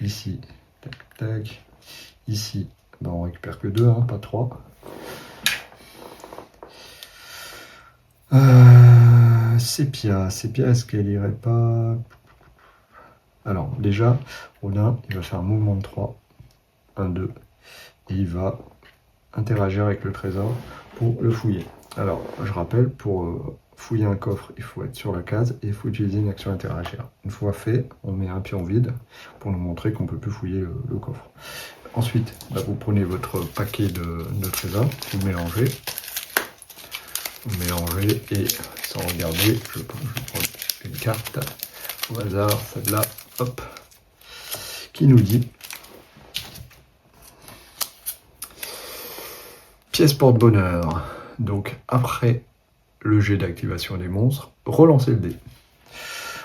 Ici, tac, tac. Ici, on récupère que 2, hein, pas 3. Sepia, est-ce qu'elle irait pas... Alors, déjà, Odin, il va faire un mouvement de 3, 1, 2, et il va interagir avec le trésor pour le fouiller. Alors, je rappelle, pour fouiller un coffre, il faut être sur la case et il faut utiliser une action interagir. Une fois fait, on met un pion vide pour nous montrer qu'on ne peut plus fouiller le coffre. Ensuite, vous prenez votre paquet de trésors, vous mélangez. Mélanger et sans regarder, je prends une carte au hasard, celle-là, hop, qui nous dit pièce porte-bonheur. Donc après le jet d'activation des monstres, relancer le dé.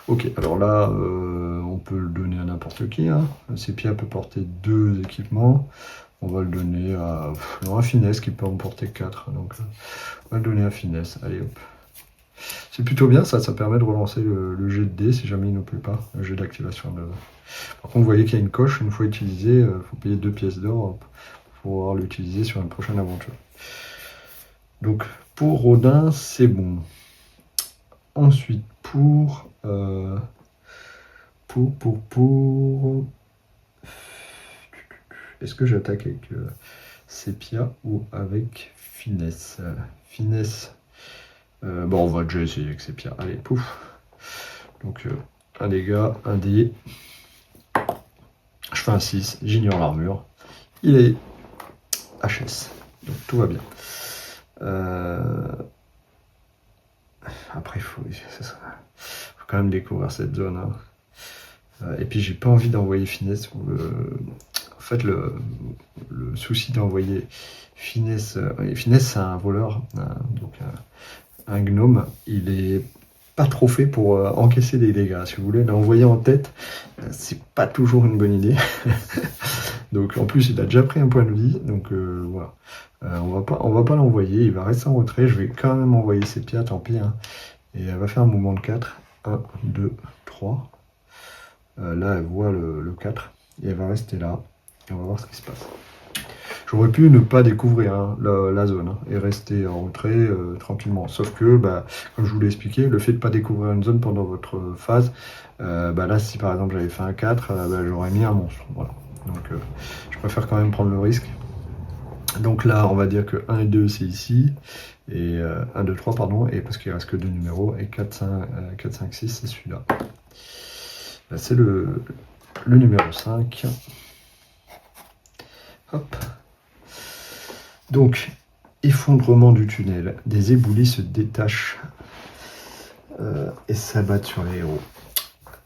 Ok, alors là, on peut le donner à n'importe qui. Hein. Sepia peut porter 2 équipements. On va le donner à Finesse qui peut en porter 4. Donc on va le donner à Finesse. Allez hop. C'est plutôt bien ça permet de relancer le jet de dés si jamais il ne plaît pas, le jet d'activation de... Par contre vous voyez qu'il y a une coche, une fois utilisée, il faut payer 2 pièces d'or pour pouvoir l'utiliser sur une prochaine aventure. Donc pour Rodin c'est bon. Ensuite pour est-ce que j'attaque avec Sepia ou avec Finesse? Finesse. On va déjà essayer avec Sepia. Allez, pouf. Donc, un dégât, un dé. Je fais un 6, j'ignore l'armure. Il est HS. Donc, tout va bien. Après, il faut quand même découvrir cette zone. Hein. Et puis, j'ai pas envie d'envoyer Finesse. En fait, le souci d'envoyer Finesse... Finesse, c'est un voleur. Donc, un gnome, il est pas trop fait pour encaisser des dégâts. Si vous voulez l'envoyer en tête, c'est pas toujours une bonne idée. Donc en plus il a déjà pris un point de vie, donc voilà. On va pas l'envoyer, il va rester en retrait. Je vais quand même envoyer Sepia, tant pis. Hein. Et elle va faire un mouvement de 4. 1, 2, 3. Là elle voit le 4 et elle va rester là. Et on va voir ce qui se passe. J'aurais pu ne pas découvrir hein, la zone hein, et rester en retrait tranquillement. Sauf que, comme je vous l'ai expliqué, le fait de ne pas découvrir une zone pendant votre phase, là si par exemple j'avais fait un 4, j'aurais mis un monstre. Voilà. Donc je préfère quand même prendre le risque. Donc là on va dire que 1 et 2 c'est ici, et 1, 2, 3 pardon, et parce qu'il ne reste que 2 numéros, et 4, 5, 6 c'est celui-là. C'est le numéro 5. Hop. Donc, effondrement du tunnel, des éboulis se détachent et s'abattent sur les héros.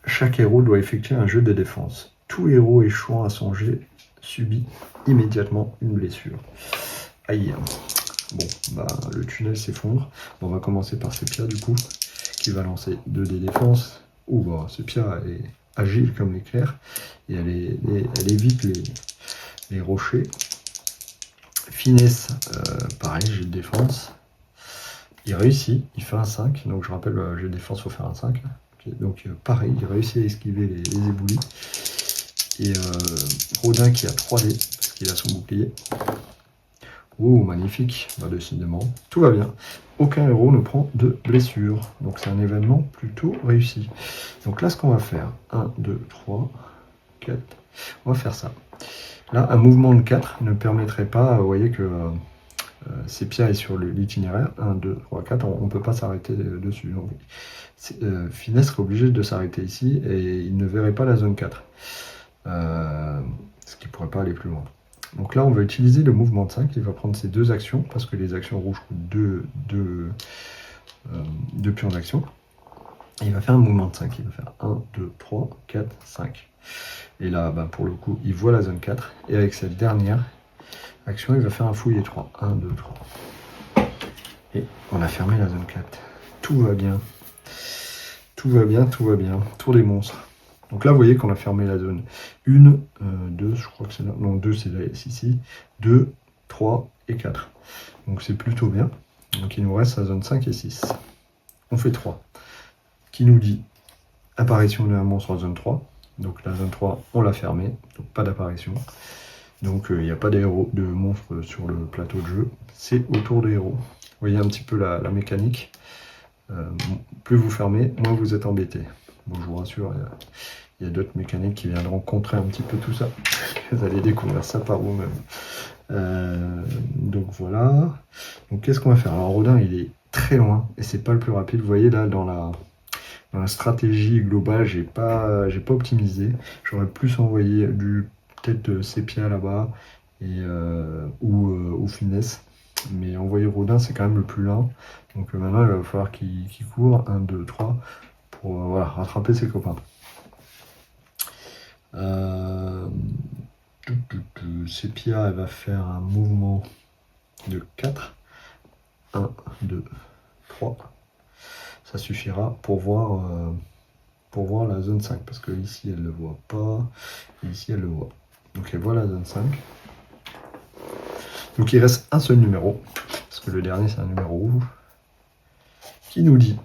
Chaque héros doit effectuer un jeu de défense. Tout héros échouant à son jet subit immédiatement une blessure. Aïe. Bon, le tunnel s'effondre. Bon, on va commencer par Sepia du coup, qui va lancer 2 dés défense. Sepia est agile comme l'éclair et elle évite les rochers. Finesse, pareil, jet de défense. Il réussit, il fait un 5. Donc je rappelle, jet de défense, il faut faire un 5. Okay, donc pareil, il réussit à esquiver les éboulis. Et Rodin qui a 3D, parce qu'il a son bouclier. Oh, magnifique, bah, décidément, tout va bien. Aucun héros ne prend de blessure, donc c'est un événement plutôt réussi. Donc là, ce qu'on va faire, 1, 2, 3, 4, on va faire ça. Là, un mouvement de 4 ne permettrait pas, vous voyez que Sepia est sur l'itinéraire, 1, 2, 3, 4, on ne peut pas s'arrêter dessus. Donc, Finesse serait obligé de s'arrêter ici et il ne verrait pas la zone 4. Ce qui ne pourrait pas aller plus loin. Donc là, on va utiliser le mouvement de 5, il va prendre ces deux actions, parce que les actions rouges coûtent deux pions d'action. Il va faire un mouvement de 5, il va faire 1, 2, 3, 4, 5. Et là, bah, pour le coup, il voit la zone 4, et avec cette dernière action, il va faire un fouiller 3. 1, 2, 3. Et on a fermé la zone 4. Tout va bien. Tout va bien, tout va bien. Tour des monstres. Donc là, vous voyez qu'on a fermé la zone 1, 2, je crois que c'est là. Non, 2, c'est là, ici. 2, 3 et 4. Donc c'est plutôt bien. Donc il nous reste la zone 5 et 6. On fait 3. Qui nous dit apparition d'un monstre en zone 3. Donc la zone 3, on l'a fermée. Donc pas d'apparition. Donc il n'y a pas de monstres sur le plateau de jeu. C'est autour des héros. Vous voyez un petit peu la mécanique. Plus vous fermez, moins vous êtes embêté. Bon, je vous rassure, il y a d'autres mécaniques qui viendront contrer un petit peu tout ça. Vous allez découvrir ça par vous-même. Donc voilà. Donc qu'est-ce qu'on va faire? Alors Rodin, il est très loin et c'est pas le plus rapide. Vous voyez là dans la stratégie globale, j'ai pas optimisé. J'aurais plus envoyé peut-être Sepia là-bas ou Finesse. Mais envoyer Rodin, c'est quand même le plus lent. Donc maintenant, il va falloir qu'il court 1, 2, 3 pour voilà, rattraper ses copains. Sepia, elle va faire un mouvement de 4. 1, 2, 3. Ça suffira pour voir la zone 5. Parce que ici, elle ne le voit pas. Et ici, elle le voit. Donc elle voit la zone 5. Donc il reste un seul numéro. Parce que le dernier, c'est un numéro rouge. Qui nous dit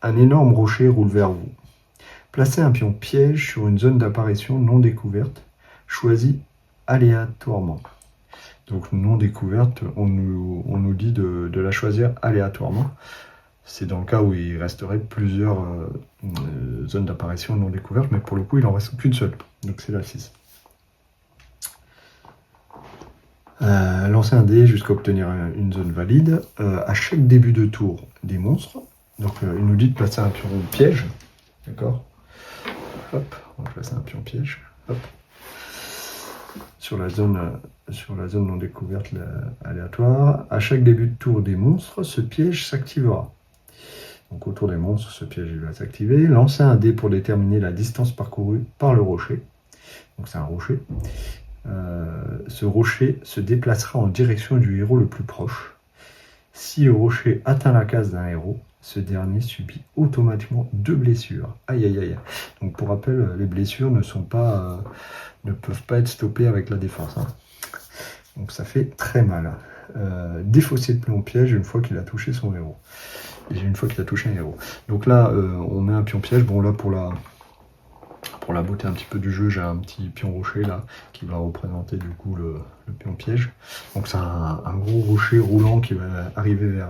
un énorme rocher roule vers vous. Placez un pion piège sur une zone d'apparition non découverte, choisie aléatoirement. Donc non découverte, on nous dit de la choisir aléatoirement. C'est dans le cas où il resterait plusieurs zones d'apparition non découvertes, mais pour le coup, il n'en reste qu'une seule. Donc c'est la 6. Lancer un dé jusqu'à obtenir une zone valide. À chaque début de tour des monstres, donc il nous dit de placer un pion piège, d'accord? Hop, on va placer un pion piège, hop, sur la zone non découverte aléatoire. À chaque début de tour des monstres, ce piège s'activera. Donc autour des monstres, ce piège va s'activer. Lancer un dé pour déterminer la distance parcourue par le rocher. Donc c'est un rocher. Ce rocher se déplacera en direction du héros le plus proche. Si le rocher atteint la case d'un héros, ce dernier subit automatiquement 2 blessures. Aïe aïe aïe. Donc pour rappel, les blessures ne peuvent pas être stoppées avec la défense. Hein. Donc ça fait très mal. Défausser le pion piège une fois qu'il a touché son héros. Et une fois qu'il a touché un héros. Donc là, on met un pion piège. Bon là pour la beauté un petit peu du jeu, j'ai un petit pion rocher là qui va représenter du coup le pion piège. Donc c'est un gros rocher roulant qui va arriver vers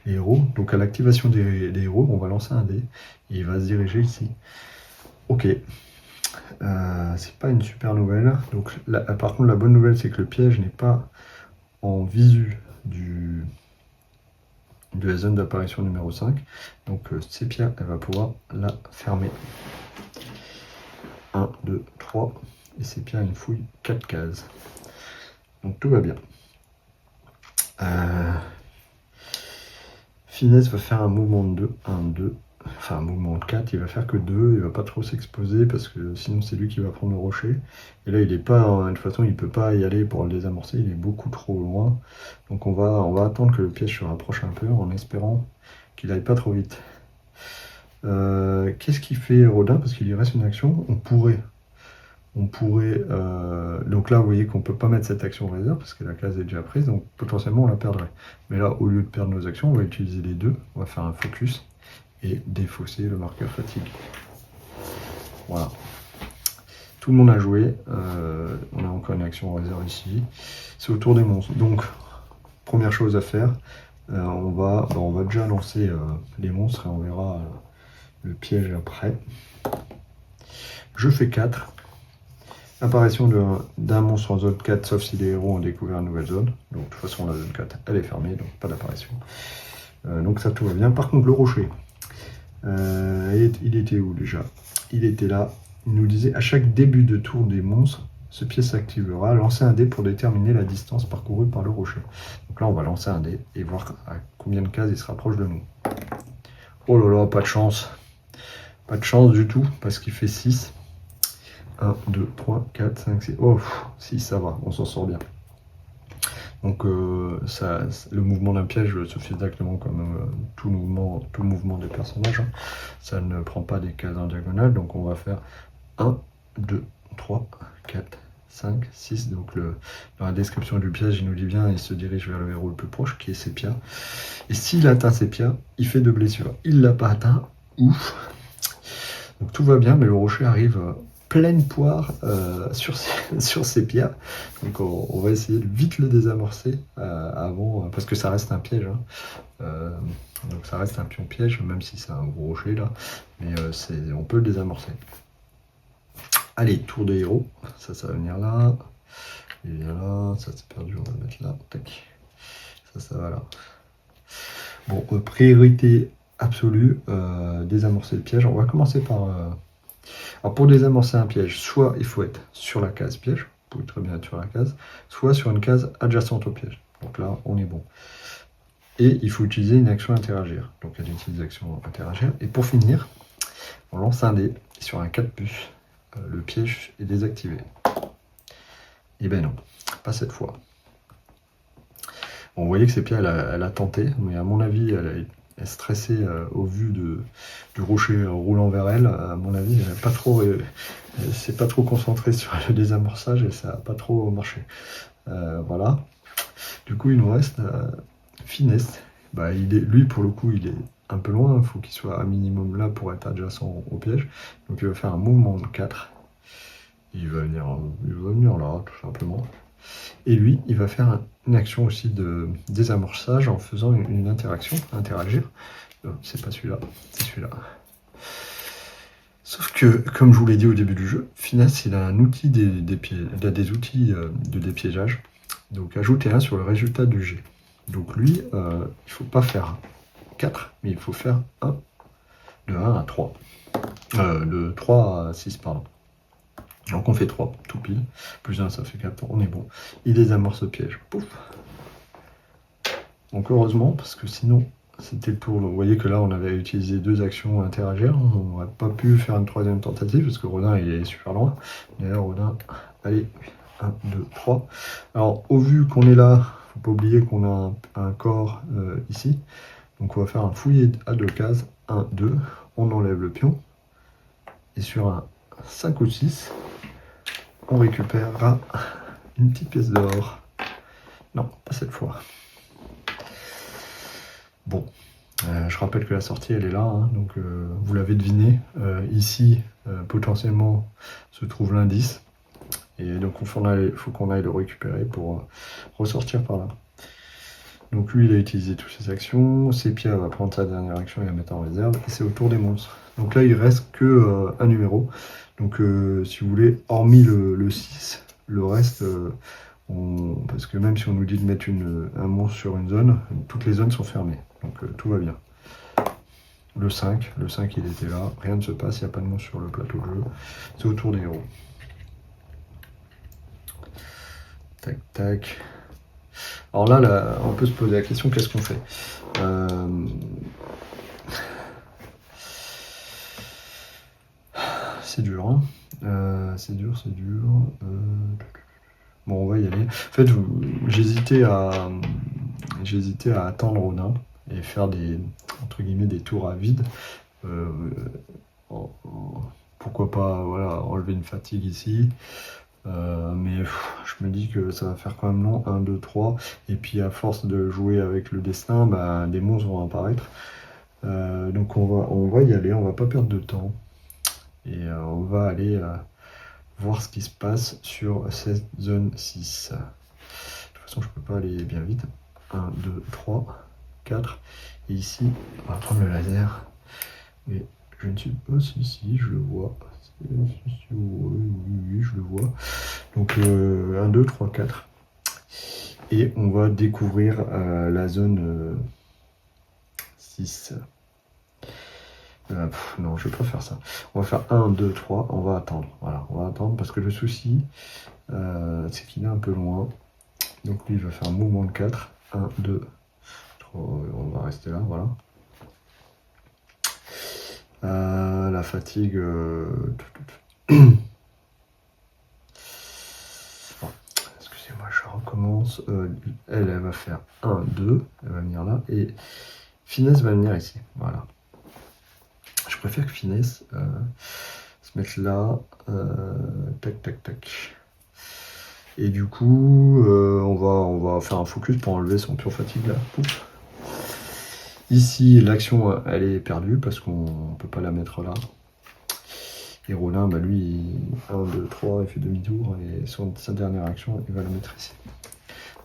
les héros. Donc à l'activation des héros, on va lancer un dé et il va se diriger ici. Ok, c'est pas une super nouvelle. Donc là, par contre la bonne nouvelle c'est que le piège n'est pas en visu de la zone d'apparition numéro 5. Donc Sepia, elle va pouvoir la fermer. 1, 2, 3, et Sepia une fouille 4 cases. Donc tout va bien. Finesse va faire un mouvement de 2, 1, 2, enfin un mouvement de 4, il va faire que 2, il va pas trop s'exposer parce que sinon c'est lui qui va prendre le rocher. Et là il est pas, de toute façon il peut pas y aller pour le désamorcer, il est beaucoup trop loin. Donc on va attendre que le piège se rapproche un peu en espérant qu'il aille pas trop vite. Qu'est-ce qu'il fait Rodin? Parce qu'il lui reste une action. On pourrait. Donc là, vous voyez qu'on ne peut pas mettre cette action en réserve parce que la case est déjà prise. Donc potentiellement, on la perdrait. Mais là, au lieu de perdre nos actions, on va utiliser les deux. On va faire un focus et défausser le marqueur fatigue. Voilà. Tout le monde a joué. On a encore une action en réserve ici. C'est au tour des monstres. Donc, première chose à faire, on va déjà lancer les monstres et on verra le piège après. Je fais 4. Apparition d'un monstre en zone 4, sauf si les héros ont découvert une nouvelle zone. Donc de toute façon la zone 4 elle est fermée, donc pas d'apparition. Donc ça tout va bien. Par contre le rocher, il était où déjà? Il était là. Il nous disait à chaque début de tour des monstres, ce piège s'activera. Lancez un dé pour déterminer la distance parcourue par le rocher. Donc là on va lancer un dé et voir à combien de cases il se rapproche de nous. Oh là là, pas de chance. Pas de chance du tout parce qu'il fait 6. 1, 2, 3, 4, 5, 6. Oh, 6, ça va, on s'en sort bien. Donc, le mouvement d'un piège se fait exactement comme tout mouvement des personnages. Hein. Ça ne prend pas des cases en diagonale. Donc, on va faire 1, 2, 3, 4, 5, 6. Donc, dans la description du piège, il nous dit bien, il se dirige vers le héros le plus proche, qui est Sépia. Et s'il atteint Sépia, il fait 2 blessures. Il ne l'a pas atteint. Ouf. Donc, tout va bien, mais le rocher arrive pleine poire sur ses pierres. Donc on va essayer de vite le désamorcer avant, parce que ça reste un piège. Hein. Donc ça reste un pion piège, même si c'est un gros rocher là. Mais on peut le désamorcer. Allez, tour de héros. Ça va venir là. Il vient là. Ça c'est perdu, on va le mettre là. Tac. Ça va là. Bon, priorité absolue, désamorcer le piège. On va commencer par... Alors pour désamorcer un piège, soit il faut être sur la case piège, vous pouvez très bien être sur la case, soit sur une case adjacente au piège. Donc là, on est bon. Et il faut utiliser une action interagir. Donc elle utilise l'action interagir. Et pour finir, on lance un dé sur un 4 puces. Le piège est désactivé. Et ben non, pas cette fois. Bon, vous voyez que Sépia, elle a tenté, mais à mon avis, elle est stressée au vu du rocher roulant vers elle. À mon avis, elle s'est pas trop concentrée sur le désamorçage et ça n'a pas trop marché. Voilà. Du coup, il nous reste Finesse. Lui, pour le coup, il est un peu loin. Il faut qu'il soit à minimum là pour être adjacent au piège. Donc, il va faire un mouvement de 4. Il va venir là, tout simplement. Et lui, il va faire une action aussi de désamorçage en faisant une interaction, interagir. C'est pas celui-là, c'est celui-là. Sauf que, comme je vous l'ai dit au début du jeu, Finesse, il a un outil il a des outils de dépiégeage. Donc ajoutez un sur le résultat du jet. Donc lui, il ne faut pas faire 4, mais il faut faire 1, de 1 à 3. De 3 à 6, pardon. Donc on fait 3, tout pile. Plus 1, ça fait 4, on est bon. Il désamorce le piège. Pouf. Donc heureusement, parce que sinon, c'était le tour. Vous voyez que là, on avait utilisé 2 actions à interagir. On n'aurait pas pu faire une 3e tentative, parce que Rodin, il est super loin. D'ailleurs, Rodin, allez, 1, 2, 3. Alors, au vu qu'on est là, faut pas oublier qu'on a un corps ici. Donc on va faire un fouillis à 2 cases. 1, 2, on enlève le pion. Et sur un 5 ou 6, on récupérera une petite pièce d'or. Non, pas cette fois. Bon, je rappelle que la sortie elle est là, hein, donc vous l'avez deviné. Ici, potentiellement, se trouve l'indice. Et donc il faut qu'on aille le récupérer pour ressortir par là. Donc lui, il a utilisé toutes ses actions. Sépia va prendre sa dernière action et la mettre en réserve. Et c'est au tour des monstres. Donc là, il reste que un numéro. Donc si vous voulez, hormis le 6, le reste, parce que même si on nous dit de mettre un monstre sur une zone, toutes les zones sont fermées. Donc tout va bien. Le 5 il était là. Rien ne se passe, il n'y a pas de monstre sur le plateau de jeu. C'est au tour des héros. Tac, tac. Alors là, on peut se poser la question, qu'est-ce qu'on fait? C'est dur, hein. C'est dur. Bon, on va y aller. En fait, j'hésitais à attendre Rodin et faire entre guillemets, des tours à vide. Pourquoi pas, voilà, enlever une fatigue ici. Mais je me dis que ça va faire quand même long, 1, 2, 3, et puis à force de jouer avec le destin, des monstres vont apparaître. Donc on va y aller, on va pas perdre de temps. Et on va aller voir ce qui se passe sur cette zone 6. De toute façon, je peux pas aller bien vite. 1, 2, 3, 4. Et ici, on va prendre le laser. Mais je ne suis pas si je le vois. Oui, je le vois. Donc 1, 2, 3, 4. Et on va découvrir la zone 6. Non, je vais pas faire ça. On va faire 1, 2, 3. On va attendre. Voilà, on va attendre parce que le souci, c'est qu'il est un peu loin. Donc lui, il va faire un mouvement de 4. 1, 2, 3. On va rester là, voilà. La fatigue. Excusez-moi, je recommence. Elle va faire 1, 2. Elle va venir là. Et Finesse va venir ici. Voilà. Je préfère que Finesse se mette là. Tac, tac, tac. Et du coup, on va faire un focus pour enlever son pion fatigue là. Pouf. Ici, l'action, elle est perdue parce qu'on ne peut pas la mettre là. Et Rollin, bah lui, 1, 2, 3, il fait demi-tour. Et sa dernière action, il va la mettre ici.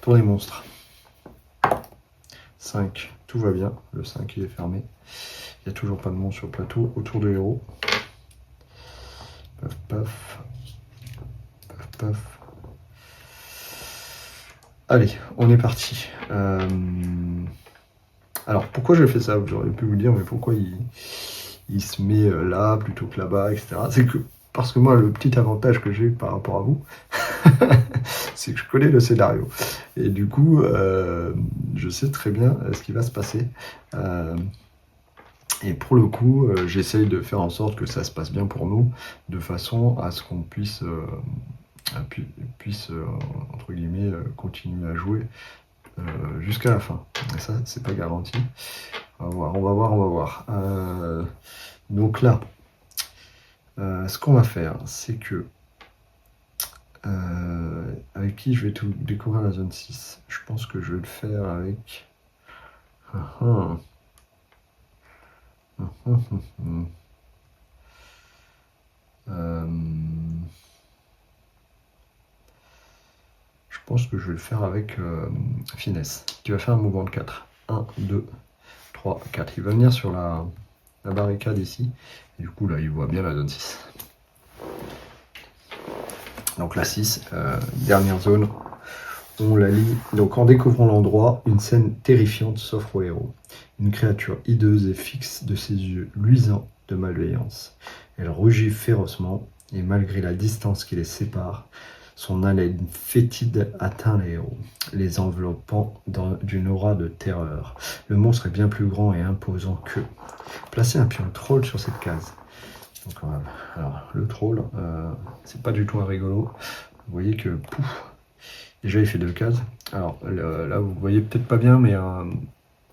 Tour des monstres. 5, tout va bien. Le 5, il est fermé. Il n'y a toujours pas de monstre sur le plateau. Autour de héros. Paf, paf. Paf, paf. Allez, on est parti. Alors, pourquoi je fais ça? J'aurais pu vous dire, mais pourquoi il se met là plutôt que là-bas, etc. C'est que, parce que moi, le petit avantage que j'ai par rapport à vous, c'est que je connais le scénario. Et du coup, je sais très bien ce qui va se passer. Et pour le coup, j'essaye de faire en sorte que ça se passe bien pour nous, de façon à ce qu'on puisse entre guillemets, continuer à jouer jusqu'à la fin. Et ça, c'est pas garanti. On va voir. Donc là, ce qu'on va faire, c'est que avec qui je vais tout découvrir la zone 6. Je pense que je vais le faire avec... Je pense que je vais le faire avec Finesse, qui va faire un mouvement de 4. 1, 2, 3, 4. Il va venir sur la barricade ici. Et du coup, là, il voit bien la zone 6. Donc la 6, dernière zone, on la lit. Donc en découvrant l'endroit, une scène terrifiante s'offre au héros. Une créature hideuse et fixe de ses yeux luisants de malveillance. Elle rugit férocement, et malgré la distance qui les sépare, son haleine fétide atteint les héros, les enveloppant d'une aura de terreur. Le monstre est bien plus grand et imposant qu'eux. Placez un pion troll sur cette case. Donc, alors, le troll, c'est pas du tout un rigolo. Vous voyez que, pouf, déjà il fait 2 cases. Alors là, vous voyez peut-être pas bien, mais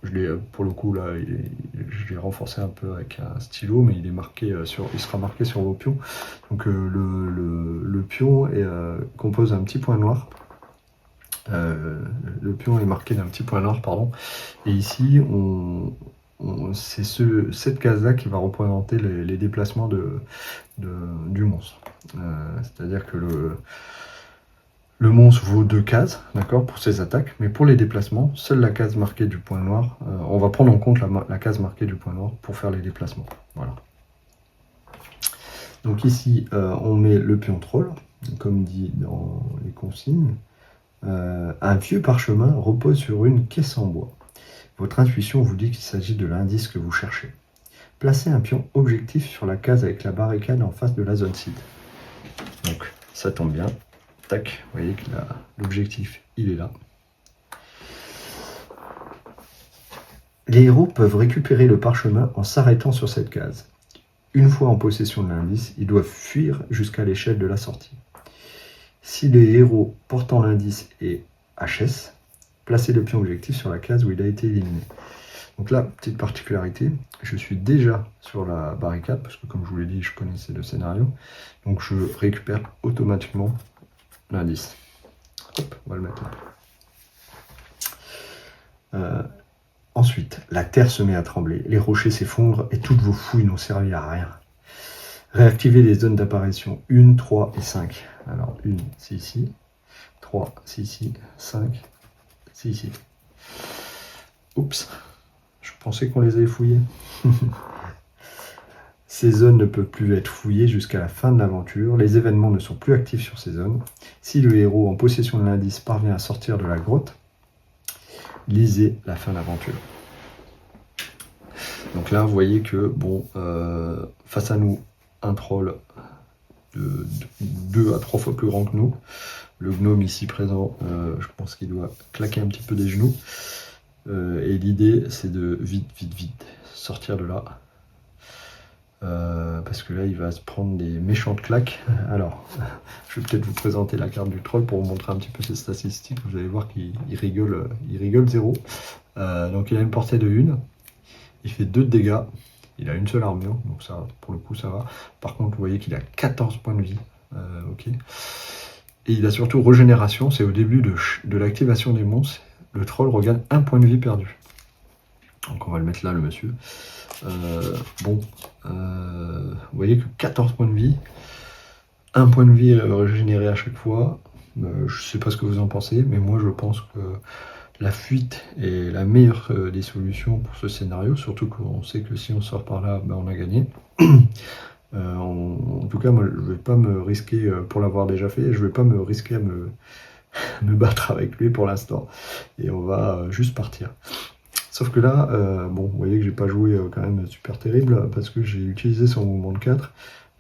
je l'ai, pour le coup, là, je l'ai renforcé un peu avec un stylo, mais il est marqué il sera marqué sur vos pions. Donc le pion compose un petit point noir. Le pion est marqué d'un petit point noir, pardon. Et ici, c'est cette case-là qui va représenter les déplacements du monstre. C'est-à-dire que le monstre vaut 2 cases, d'accord, pour ses attaques, mais pour les déplacements, seule la case marquée du point noir, on va prendre en compte la case marquée du point noir pour faire les déplacements. Voilà. Donc ici, on met le pion troll, comme dit dans les consignes. Un vieux parchemin repose sur une caisse en bois. Votre intuition vous dit qu'il s'agit de l'indice que vous cherchez. Placez un pion objectif sur la case avec la barricade en face de la zone seed. Donc, ça tombe bien. Tac, vous voyez que l'objectif, il est là. Les héros peuvent récupérer le parchemin en s'arrêtant sur cette case. Une fois en possession de l'indice, ils doivent fuir jusqu'à l'échelle de la sortie. Si le héros portant l'indice est HS, placez le pion objectif sur la case où il a été éliminé. Donc là, petite particularité, je suis déjà sur la barricade, parce que comme je vous l'ai dit, je connaissais le scénario. Donc je récupère automatiquement l'indice. Hop, on va le mettre là. Ensuite, la terre se met à trembler, les rochers s'effondrent et toutes vos fouilles n'ont servi à rien. Réactiver les zones d'apparition 1, 3 et 5. Alors 1, c'est ici. 3, c'est ici. 5, c'est ici. Oups, je pensais qu'on les avait fouillés. Ces zones ne peuvent plus être fouillées jusqu'à la fin de l'aventure. Les événements ne sont plus actifs sur ces zones. Si le héros en possession de l'indice parvient à sortir de la grotte, lisez la fin de l'aventure. Donc là, vous voyez que, bon, face à nous, un troll de 2 à 3 fois plus grand que nous. Le gnome ici présent, je pense qu'il doit claquer un petit peu des genoux. Et l'idée, c'est de vite sortir de là. Parce que là, il va se prendre des méchantes claques. Alors, je vais peut-être vous présenter la carte du troll pour vous montrer un petit peu ses statistiques. Vous allez voir qu'il rigole 0. Donc il a une portée de 1. Il fait 2 de dégâts. Il a une seule armure, donc ça, pour le coup, ça va. Par contre, vous voyez qu'il a 14 points de vie. Ok. Et il a surtout régénération. C'est au début de l'activation des monstres. Le troll regagne 1 point de vie perdu. Donc on va le mettre là, le monsieur. Bon, vous voyez que 14 points de vie. 1 point de vie régénéré à chaque fois. Je ne sais pas ce que vous en pensez, mais moi je pense que la fuite est la meilleure des solutions pour ce scénario, surtout qu'on sait que si on sort par là, ben on a gagné. En tout cas, moi je ne vais pas me risquer, pour l'avoir déjà fait, je ne vais pas me risquer à me battre avec lui pour l'instant. Et on va juste partir. Sauf que là, bon, vous voyez que j'ai pas joué quand même super terrible, parce que j'ai utilisé son mouvement de 4.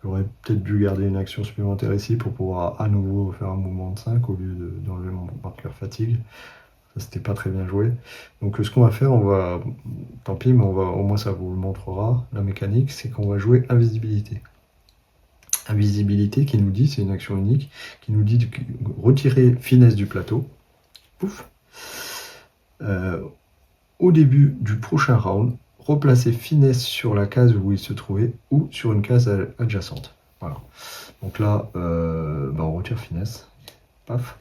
J'aurais peut-être dû garder une action supplémentaire ici pour pouvoir à nouveau faire un mouvement de 5 au lieu d'enlever mon marqueur fatigue. Ça, c'était pas très bien joué. Donc ce qu'on va faire, tant pis, mais au moins ça vous le montrera, la mécanique, c'est qu'on va jouer invisibilité. Invisibilité qui nous dit, c'est une action unique, qui nous dit de retirer finesse du plateau. Pouf. Au début du prochain round, replacer finesse sur la case où il se trouvait ou sur une case adjacente. Voilà. Donc là, on retire finesse. Paf.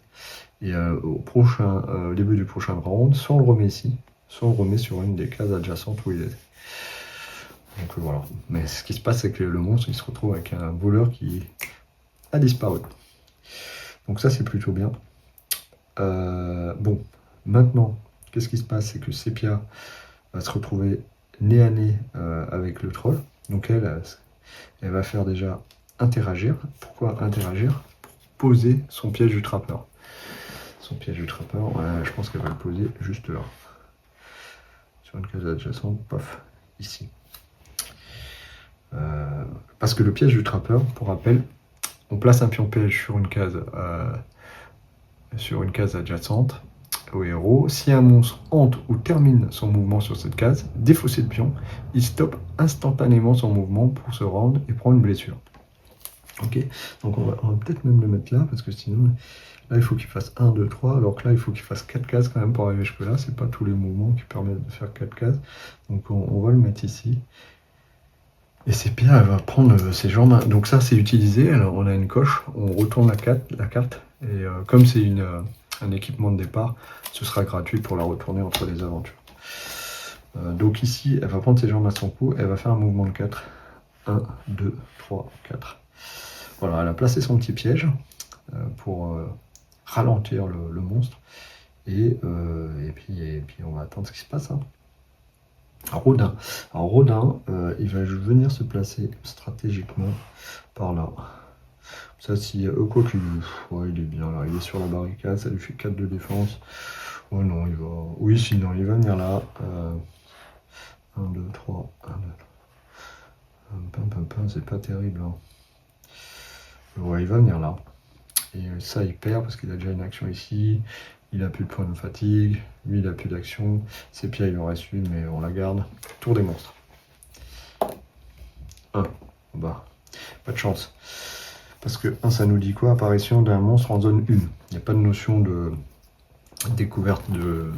Et au début du prochain round, soit on le remet ici, soit on le remet sur une des cases adjacentes où il était. Donc voilà. Mais ce qui se passe, c'est que le monstre, il se retrouve avec un voleur qui a disparu. Donc ça, c'est plutôt bien. Bon, maintenant, qu'est-ce qui se passe? C'est que Sepia va se retrouver nez à nez avec le troll. Donc elle va faire déjà interagir. Pourquoi interagir? Pour poser son piège du trappeur. Son piège du trappeur, je pense qu'elle va le poser juste là. Sur une case adjacente, paf, ici. Parce que le piège du trappeur, pour rappel, on place un pion piège sur une case adjacente au héros. Si un monstre entre ou termine son mouvement sur cette case, défausser le pion, il stoppe instantanément son mouvement pour se rendre et prendre une blessure. Ok, donc on va peut-être même le mettre là, parce que sinon, là il faut qu'il fasse 1, 2, 3, alors que là il faut qu'il fasse 4 cases quand même pour arriver jusque là. C'est pas tous les mouvements qui permettent de faire 4 cases. Donc on va le mettre ici. Et Sepia, elle va prendre ses jambes. Donc ça c'est utilisé, alors on a une coche, on retourne la carte, et comme c'est un équipement de départ, ce sera gratuit pour la retourner entre les aventures. Donc ici, elle va prendre ses jambes à son cou, elle va faire un mouvement de 4. 1, 2, 3, 4. Voilà, elle a placé son petit piège pour ralentir le monstre. Et puis on va attendre ce qui se passe. Hein. Rodin. Alors Rodin, il va venir se placer stratégiquement par là. Ça, si quoi qu'il il est bien là, il est sur la barricade, ça lui fait 4 de défense. Oh non, il va. Oui, sinon, il va venir là. 1, 2, 3, 1, 2. C'est pas terrible. Hein. Ouais, il va venir là. Et ça, il perd parce qu'il a déjà une action ici. Il a plus de points de fatigue. Lui, il a plus d'action. Sepia, il en reste une, mais on la garde. Tour des monstres. 1. Bah, pas de chance. Parce que 1, ça nous dit quoi? Apparition d'un monstre en zone 1. Il n'y a pas de notion de découverte de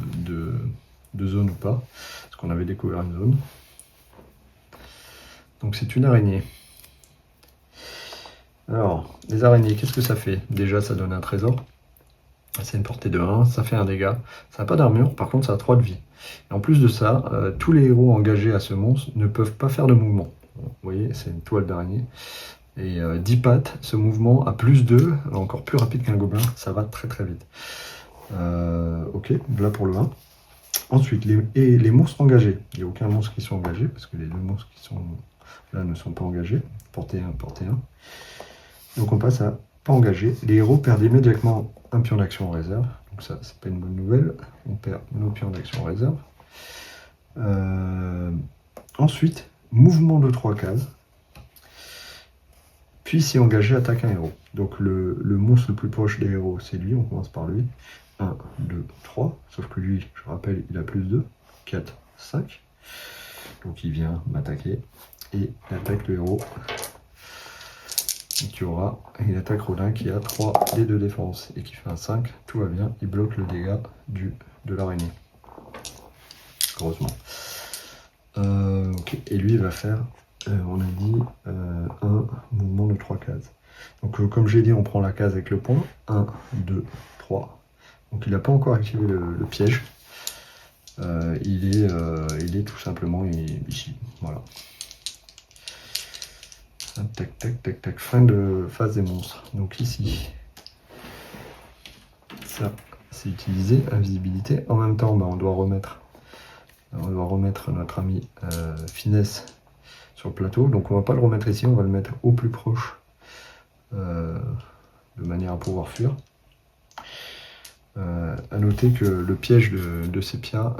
zone ou pas. Parce qu'on avait découvert une zone. Donc c'est une araignée. Alors, les araignées, qu'est-ce que ça fait? Déjà, ça donne un trésor. C'est une portée de 1, ça fait un dégât. Ça n'a pas d'armure, par contre, ça a 3 de vie. Et en plus de ça, tous les héros engagés à ce monstre ne peuvent pas faire de mouvement. Vous voyez, c'est une toile d'araignée. Et 10 pattes, ce mouvement à plus 2, encore plus rapide qu'un gobelin, ça va très très vite. Ok, là pour le 1. Ensuite, les monstres engagés. Il n'y a aucun monstre qui sont engagés, parce que les 2 monstres qui sont là ne sont pas engagés. Portée 1, portée 1. Donc on passe à pas engagé. Les héros perdent immédiatement un pion d'action en réserve. Donc ça, c'est pas une bonne nouvelle. On perd nos pions d'action en réserve. Ensuite, mouvement de 3 cases. Puis si engagé, attaque un héros. Donc le monstre le plus proche des héros, c'est lui. On commence par lui. 1, 2, 3. Sauf que lui, je rappelle, il a plus 2. 4, 5. Donc il vient m'attaquer. Et il attaque le héros. Il attaque Rodin qui a 3 dés de défense et qui fait un 5, tout va bien, il bloque le dégât de l'araignée. Heureusement. Ok. Et lui il va faire, on a dit, un mouvement de 3 cases. Donc comme j'ai dit, on prend la case avec le point. 1, 2, 3. Donc il n'a pas encore activé le piège. Il est tout simplement ici. Voilà. Tac, tac, tac, tac. Fin de phase des monstres. Donc ici, ça, c'est utilisé, invisibilité. En même temps, on doit remettre notre ami Finesse sur le plateau. Donc on va pas le remettre ici, on va le mettre au plus proche, de manière à pouvoir fuir. À noter que le piège de Sepia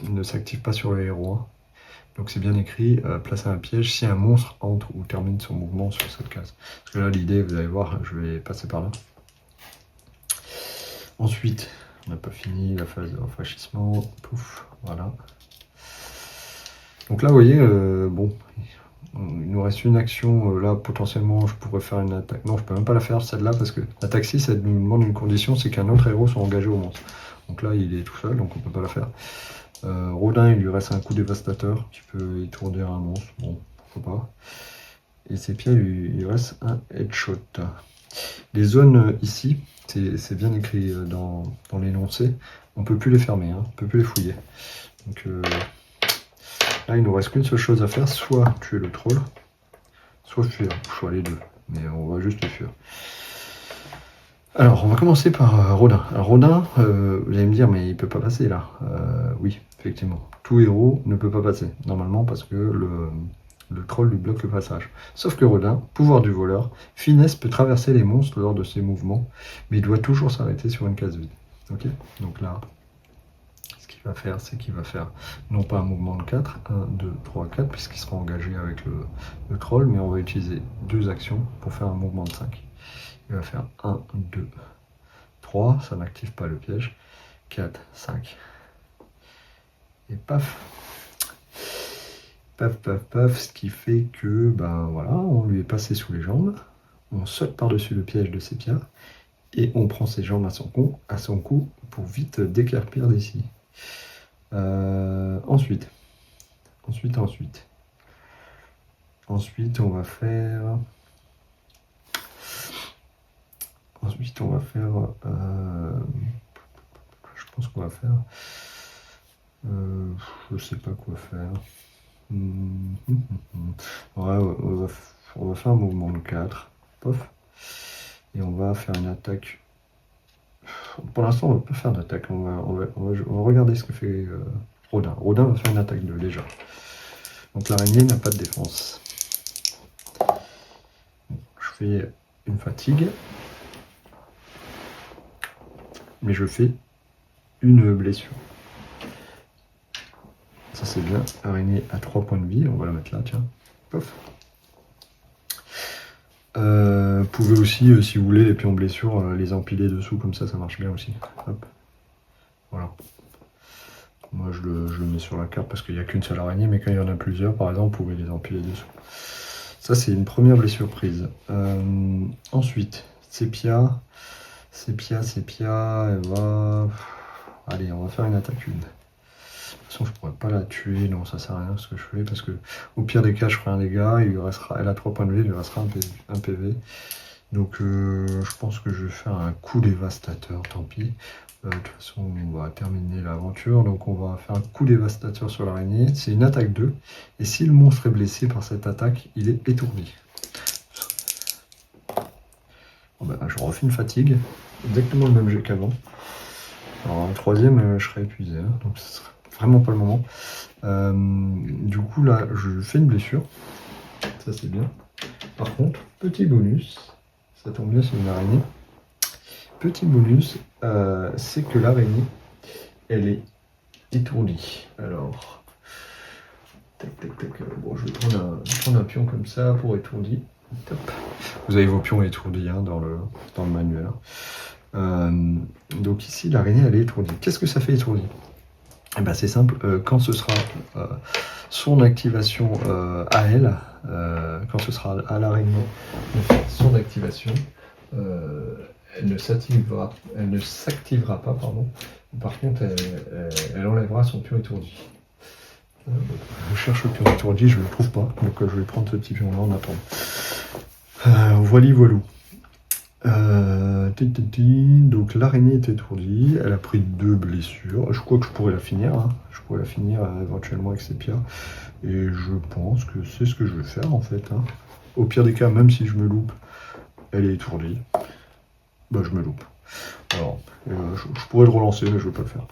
ne s'active pas sur le héros. Donc c'est bien écrit, placer un piège si un monstre entre ou termine son mouvement sur cette case. Parce que là l'idée, vous allez voir, je vais passer par là. Ensuite, on n'a pas fini la phase de rafraîchissement. Pouf, voilà. Donc là vous voyez, bon, il nous reste une action, là potentiellement je pourrais faire une attaque. Non, je peux même pas la faire celle-là parce que l'attaque 6, elle nous demande une condition, c'est qu'un autre héros soit engagé au monstre. Donc là il est tout seul, donc on peut pas la faire. Rodin, il lui reste un coup dévastateur qui peut étourdir un monstre, bon, pourquoi pas. Et Sepia, il lui reste un headshot. Les zones ici, c'est bien écrit dans l'énoncé, on peut plus les fermer, hein, on peut plus les fouiller. Donc là, il nous reste qu'une seule chose à faire, soit tuer le troll, soit fuir, soit les deux, mais on va juste le fuir. Alors, on va commencer par Rodin. Alors, Rodin, vous allez me dire, mais il peut pas passer là. Oui, effectivement. Tout héros ne peut pas passer, normalement, parce que le troll lui bloque le passage. Sauf que Rodin, pouvoir du voleur, Finesse peut traverser les monstres lors de ses mouvements, mais il doit toujours s'arrêter sur une case vide. Ok. Donc là, ce qu'il va faire, c'est qu'il va faire non pas un mouvement de 4, 1, 2, 3, 4, puisqu'il sera engagé avec le troll, mais on va utiliser 2 actions pour faire un mouvement de 5. Il va faire 1, 2, 3, ça n'active pas le piège, 4, 5, et paf, paf, paf, paf, ce qui fait que, ben voilà, on lui est passé sous les jambes, on saute par-dessus le piège de Sepia, et on prend ses jambes à son cou pour vite décarpir d'ici. Ensuite, on va faire... Ensuite, on va faire... je pense qu'on va faire... je sais pas quoi faire. Ouais, on va faire un mouvement de 4. Pof. Et on va faire une attaque. Pour l'instant, on va pas faire d'attaque. On va regarder ce que fait Rodin. Rodin va faire une attaque 2 déjà. Donc l'araignée n'a pas de défense. Je fais une fatigue. Mais je fais une blessure. Ça c'est bien. Araignée à 3 points de vie. On va la mettre là, tiens. Pof. Vous pouvez aussi, si vous voulez, les pions blessures, les empiler dessous, comme ça marche bien aussi. Hop. Voilà. Moi je le mets sur la carte parce qu'il n'y a qu'une seule araignée, mais quand il y en a plusieurs, par exemple, vous pouvez les empiler dessous. Ça c'est une première blessure prise. Ensuite, Sepia, elle va... Allez, on va faire une attaque 1. De toute façon, je pourrais pas la tuer, non, ça sert à rien ce que je fais, parce que au pire des cas, je ferai un dégât, elle a 3 points de vie, il lui restera un PV. Donc, je pense que je vais faire un coup dévastateur, tant pis. De toute façon, on va terminer l'aventure, donc on va faire un coup dévastateur sur l'araignée. C'est une attaque 2, et si le monstre est blessé par cette attaque, il est étourdi. Ben, je refais une fatigue, exactement le même jet qu'avant. Alors un troisième, je serais épuisé, hein, donc ce serait vraiment pas le moment. Du coup là, je fais une blessure, ça c'est bien. Par contre, petit bonus, ça tombe bien, c'est une araignée. Petit bonus, c'est que l'araignée, elle est étourdie. Alors, tac tac tac. Bon, je vais prendre un pion comme ça pour étourdi. Top. Vous avez vos pions étourdis hein, dans le manuel. Donc ici, l'araignée, elle est étourdie. Qu'est-ce que ça fait étourdi? Eh ben, c'est simple, quand ce sera son activation à elle, quand ce sera à l'araignée son activation, elle ne s'activera pas, pardon. Par contre, elle enlèvera son pion étourdi. Je cherche le pion étourdi, je ne le trouve pas, donc je vais prendre ce petit pion là en attendant. Voilou. Donc l'araignée est étourdie, elle a pris 2 blessures. Je crois que je pourrais la finir, hein. Je pourrais la finir éventuellement avec ses pierres. Et je pense que c'est ce que je vais faire en fait. Hein. Au pire des cas, même si je me loupe, elle est étourdie. Bah je me loupe. Alors, je pourrais le relancer, mais je ne vais pas le faire.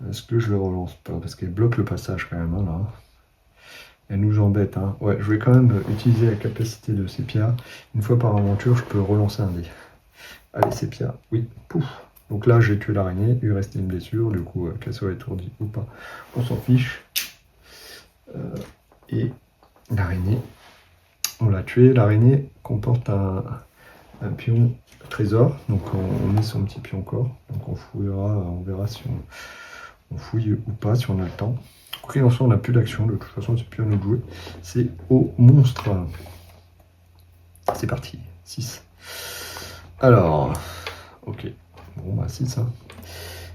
Est-ce que je le relance pas? Parce qu'elle bloque le passage quand même, hein, là. Elle nous embête, hein. Ouais, je vais quand même utiliser la capacité de Sépia. Une fois par aventure, je peux relancer un dé. Allez, Sépia, oui, pouf. Donc là, j'ai tué l'araignée, il lui restait une blessure, du coup, qu'elle soit étourdie ou pas, on s'en fiche. Et l'araignée, on l'a tuée. L'araignée comporte un pion trésor, donc on met son petit pion corps. Donc on fouillera, on verra si on fouille ou pas, si on a le temps. Quoi qu'il en soit, on n'a plus d'action, de toute façon, c'est plus à nous de jouer. C'est au monstre. C'est parti, 6. Alors, ok. Bon, bah 6. Hein.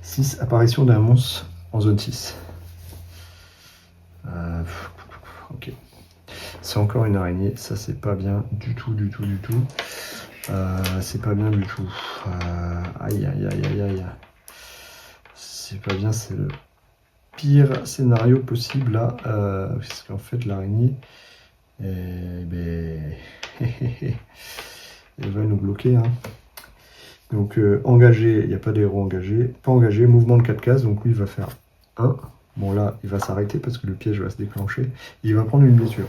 6, apparition d'un monstre en zone 6. Ok. C'est encore une araignée, ça c'est pas bien du tout. C'est pas bien du tout. Aïe. C'est pas bien, c'est le pire scénario possible là, parce qu'en fait l'araignée, elle va nous bloquer. Hein. Donc engagé, il n'y a pas d'héros engagé, pas engagé, mouvement de 4 cases, donc lui il va faire 1. Bon là, il va s'arrêter parce que le piège va se déclencher. Il va prendre une blessure.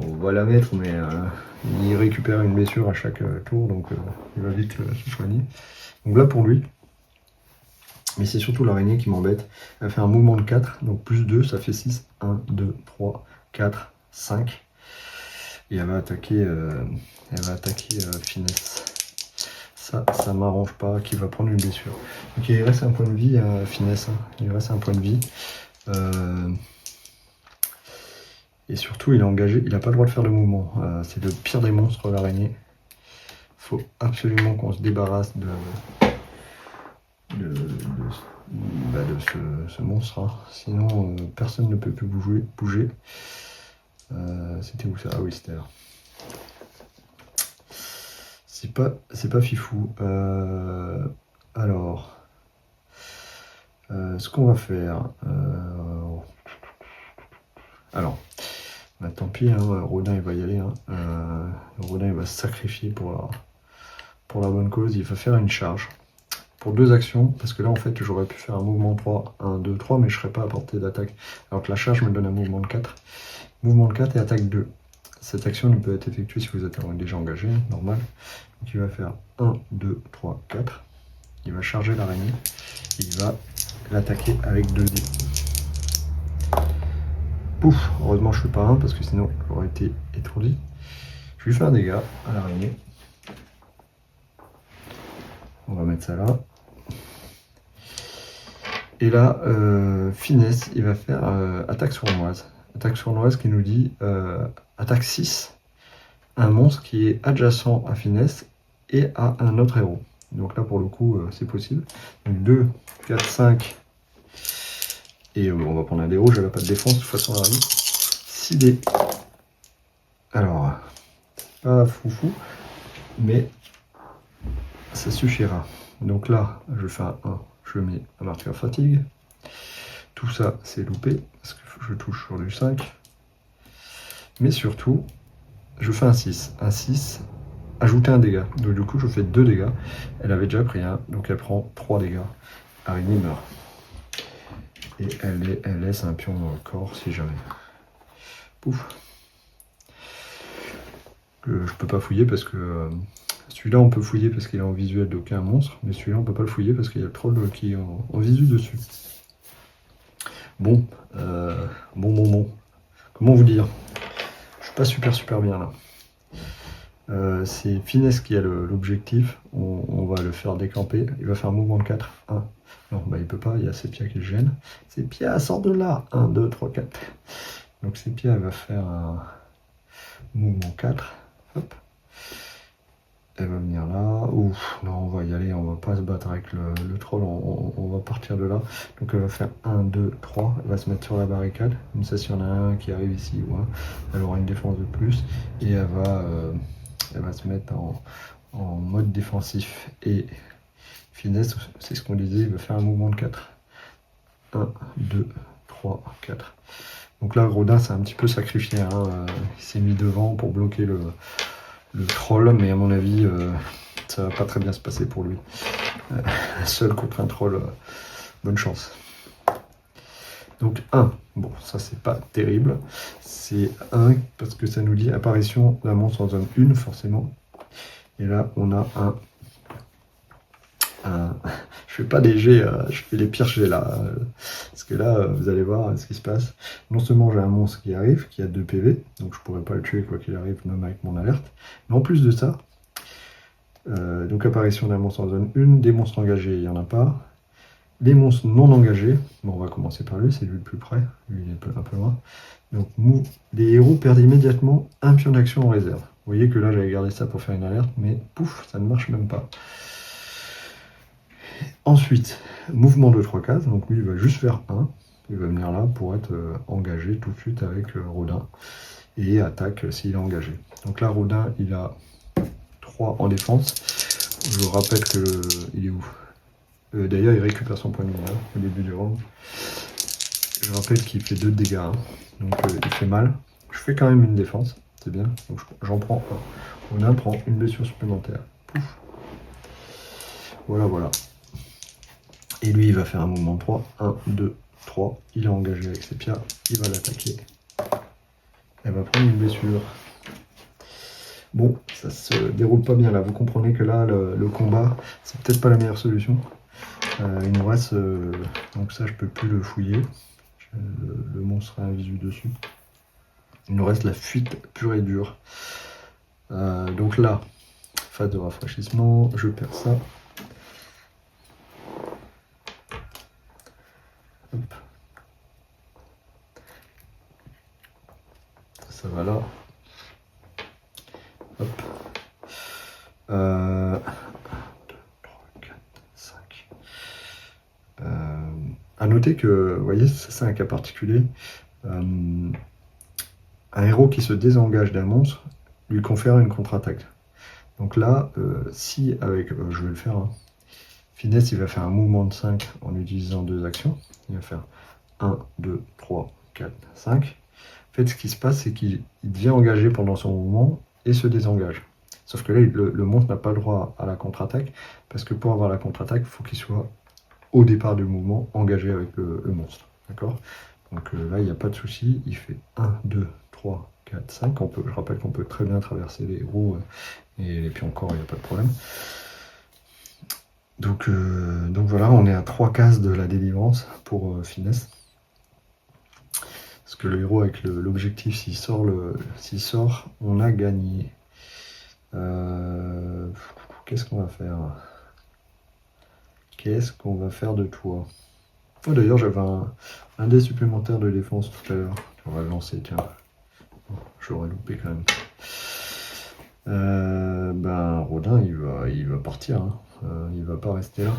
On va la mettre, mais il récupère une blessure à chaque tour, donc il va vite se soigner. Donc là pour lui, mais c'est surtout l'araignée qui m'embête. Elle fait un mouvement de 4, donc plus 2, ça fait 6. 1, 2, 3, 4, 5. Et elle va attaquer, Finesse. Ça m'arrange pas, qu'il va prendre une blessure. Donc il reste un point de vie à Finesse, hein. Il reste un point de vie. Et surtout, il est engagé, il n'a pas le droit de faire de mouvement. C'est le pire des monstres, l'araignée. Il faut absolument qu'on se débarrasse de ce monstre. Hein. Sinon, personne ne peut plus bouger. C'était où ça? Ah oui, c'était là. C'est pas fifou. Alors, ce qu'on va faire... alors, bah, tant pis, hein, Rodin il va y aller. Hein. Rodin il va se sacrifier pour la bonne cause. Il va faire une charge pour 2 actions, parce que là en fait j'aurais pu faire un mouvement 3, 1, 2, 3, mais je ne serais pas à portée d'attaque. Alors que la charge me donne un mouvement de 4. Mouvement de 4 et attaque 2. Cette action ne peut être effectuée si vous êtes déjà engagé, normal. Donc il va faire 1, 2, 3, 4. Il va charger l'araignée. Il va l'attaquer avec 2 dés. Pouf, heureusement je ne fais pas 1 parce que sinon j'aurais été étourdi. Je lui fais un dégât à l'araignée. On va mettre ça là. Et là, Finesse, il va faire attaque sournoise. Attaque sournoise qui nous dit attaque 6, un monstre qui est adjacent à Finesse et à un autre héros. Donc là, pour le coup, c'est possible. Donc 2, 4, 5. Et on va prendre un dé rouge, elle n'a pas de défense, de toute façon, la 6 dés. Alors, pas foufou, mais ça suffira. Donc là, je fais un 1, je mets un marqueur fatigue. Tout ça, c'est loupé, parce que je touche sur du 5. Mais surtout, je fais un 6. Un 6, ajouter un dégât. Donc du coup, je fais 2 dégâts. Elle avait déjà pris un, donc elle prend 3 dégâts. Araignée meurt. Et elle laisse un pion dans le corps si jamais. Pouf. Je peux pas fouiller parce que celui-là on peut fouiller parce qu'il est en visuel d'aucun monstre, mais celui-là on peut pas le fouiller parce qu'il y a le troll qui est en visu dessus. Bon, bon. Comment vous dire? Je suis pas super bien là. C'est Finesse qui a l'objectif. On va le faire décamper. Il va faire un mouvement de 4. 1. Non, bah il peut pas, il y a Sepia qui le gêne. Sepia, sort de là. 1, 2, 3, 4. Donc Sepia elle va faire un mouvement 4. Hop. Elle va venir là. Ouf, non, on va y aller, on va pas se battre avec le troll, on va partir de là. Donc elle va faire 1, 2, 3. Elle va se mettre sur la barricade. Comme ça, s'il y en a un qui arrive ici ou un, elle aura une défense de plus. Et elle va se mettre en mode défensif. Et Finesse, c'est ce qu'on disait, il va faire un mouvement de 4. 1, 2, 3, 4. Donc là, Rodin s'est un petit peu sacrifié. Hein. Il s'est mis devant pour bloquer le troll, mais à mon avis, ça va pas très bien se passer pour lui. Seul contre un troll, bonne chance. Donc 1, bon, ça c'est pas terrible. C'est 1 parce que ça nous dit apparition d'un monstre en zone 1, forcément. Et là, on a je fais pas des jets, je fais les pires jets là. Parce que là, vous allez voir ce qui se passe. Non seulement j'ai un monstre qui arrive, qui a 2 PV, donc je pourrais pas le tuer quoi qu'il arrive, même avec mon alerte. Mais en plus de ça, donc apparition d'un monstre en zone 1, des monstres engagés, il n'y en a pas. Les monstres non engagés, bon, on va commencer par lui, c'est lui le plus près, lui il est un peu loin. Donc les héros perdent immédiatement un pion d'action en réserve. Vous voyez que là j'avais gardé ça pour faire une alerte, mais pouf, ça ne marche même pas. Ensuite, mouvement de 3 cases, donc lui il va juste faire 1, il va venir là pour être engagé tout de suite avec Rodin, et attaque s'il est engagé. Donc là Rodin il a 3 en défense, je vous rappelle que il est où? D'ailleurs il récupère son point de vie au début du round. Je rappelle qu'il fait 2 dégâts, hein. Donc il fait mal, je fais quand même une défense, c'est bien, donc j'en prends 1. Rodin prend une blessure supplémentaire, pouf. Voilà. Et lui, il va faire un mouvement de 3. 1, 2, 3. Il est engagé avec Sepia. Il va l'attaquer. Elle va prendre une blessure. Bon, ça se déroule pas bien là. Vous comprenez que là, le combat, c'est peut-être pas la meilleure solution. Il nous reste... donc ça, je peux plus le fouiller. Le monstre a un visu dessus. Il nous reste la fuite pure et dure. Donc là, phase de rafraîchissement. Je perds ça. Hop. Ça va là. Hop. 1, 2, 3, 4, 5. À noter que, vous voyez, c'est un cas particulier. Un héros qui se désengage d'un monstre lui confère une contre-attaque. Donc là, si avec, je vais le faire, hein. Finesse, il va faire un mouvement de 5 en utilisant 2 actions. Il va faire 1, 2, 3, 4, 5. En fait, ce qui se passe, c'est qu'il devient engagé pendant son mouvement et se désengage. Sauf que là, le monstre n'a pas le droit à la contre-attaque, parce que pour avoir la contre-attaque, il faut qu'il soit au départ du mouvement engagé avec le monstre. D'accord? Donc là, il n'y a pas de souci. Il fait 1, 2, 3, 4, 5. Je rappelle qu'on peut très bien traverser les héros, et puis encore, il n'y a pas de problème. Donc voilà, on est à 3 cases de la délivrance pour Finesse. Parce que le héros avec l'objectif, s'il sort, on a gagné. Qu'est-ce qu'on va faire? Qu'est-ce qu'on va faire de toi? Oh, d'ailleurs, j'avais un dé supplémentaire de défense tout à l'heure. On va le lancer, tiens. Je l'aurais loupé quand même. Rodin, il va partir. Hein. Il va pas rester là.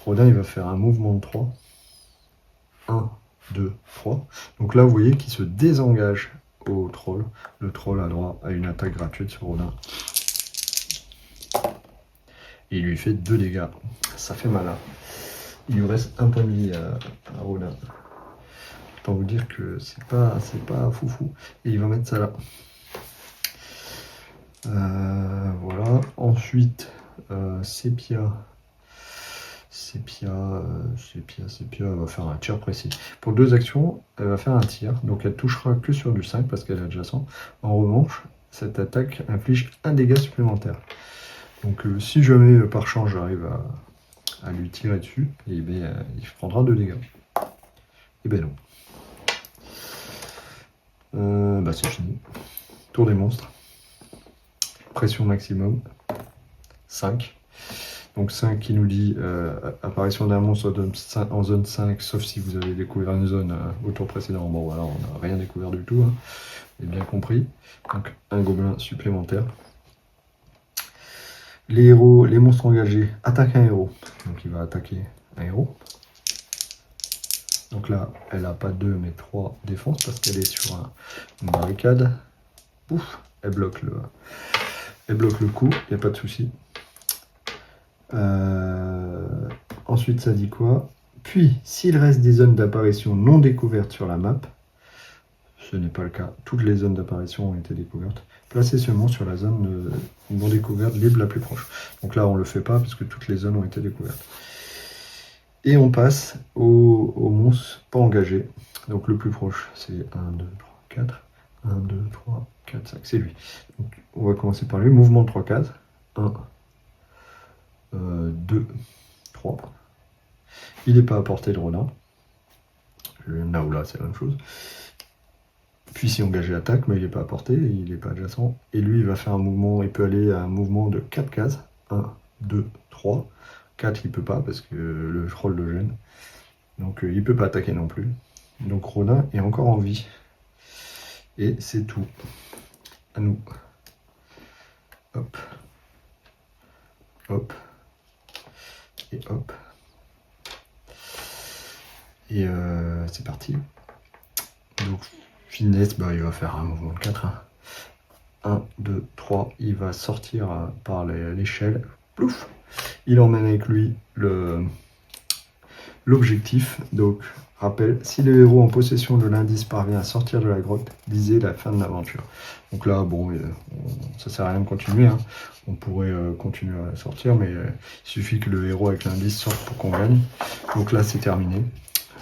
Rodin, il va faire un mouvement de 3. 1, 2, 3. Donc là, vous voyez qu'il se désengage au troll. Le troll a droit à une attaque gratuite sur Rodin. Et il lui fait 2 dégâts. Ça fait mal. Hein. Il lui reste un point de vie à Rodin. Autant vous dire que c'est pas foufou. Et il va mettre ça là. Voilà. Ensuite, Sépia, elle va faire un tir précis. Pour 2 actions, elle va faire un tir, donc elle touchera que sur du 5 parce qu'elle est adjacent. En revanche, cette attaque inflige un dégât supplémentaire. Donc si jamais par chance j'arrive à lui tirer dessus, et bien, il prendra 2 dégâts. Et ben non. C'est fini. Tour des monstres. Pression maximum. 5. Donc 5 qui nous dit apparition d'un monstre en zone 5, sauf si vous avez découvert une zone au tour précédent. Bon voilà, on n'a rien découvert du tout, hein. Vous avez bien compris. Donc un gobelin supplémentaire. Les héros, les monstres engagés attaquent un héros. Donc il va attaquer un héros. Donc là, elle n'a pas 2 mais 3 défenses parce qu'elle est sur une barricade. Ouf, elle bloque le coup, il n'y a pas de souci. Ensuite, ça dit quoi? Puis, s'il reste des zones d'apparition non découvertes sur la map, ce n'est pas le cas, toutes les zones d'apparition ont été découvertes, placez ce monstre sur la zone non découverte libre la plus proche. Donc là, on ne le fait pas parce que toutes les zones ont été découvertes. Et on passe aux monstres pas engagés. Donc le plus proche, c'est 1, 2, 3, 4. 1, 2, 3, 4, 5, c'est lui. Donc, on va commencer par lui. Mouvement de 3 cases. 1, 2, 3. Il n'est pas à portée de Ronin. Le Naoula, c'est la même chose. Puis si engagé attaque, mais il n'est pas à portée, il n'est pas adjacent. Et lui, il va faire un mouvement, il peut aller à un mouvement de 4 cases. 1, 2, 3. 4, il ne peut pas parce que le troll le gêne. Donc il ne peut pas attaquer non plus. Donc Ronin est encore en vie. Et c'est tout. À nous. Hop. Hop. Et hop. Et c'est parti. Donc finesse, il va faire un mouvement de 4. 1, 2, 3. Il va sortir par l'échelle. Plouf. Il emmène avec lui l'objectif. Donc, rappel, si le héros en possession de l'indice parvient à sortir de la grotte, lisez la fin de l'aventure. Donc là, bon, ça sert à rien de continuer, hein. On pourrait continuer à sortir, mais il suffit que le héros avec l'indice sorte pour qu'on gagne. Donc là, c'est terminé.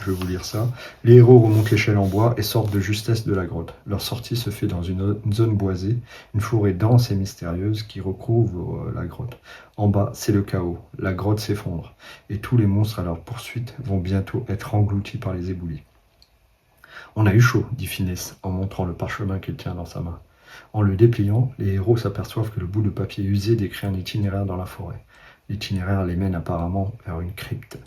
Je vais vous lire ça. Les héros remontent l'échelle en bois et sortent de justesse de la grotte. Leur sortie se fait dans une zone boisée, une forêt dense et mystérieuse qui recouvre la grotte. En bas, c'est le chaos. La grotte s'effondre et tous les monstres à leur poursuite vont bientôt être engloutis par les éboulis. On a eu chaud, dit Finesse en montrant le parchemin qu'il tient dans sa main. En le dépliant, les héros s'aperçoivent que le bout de papier usé décrit un itinéraire dans la forêt. L'itinéraire les mène apparemment vers une crypte.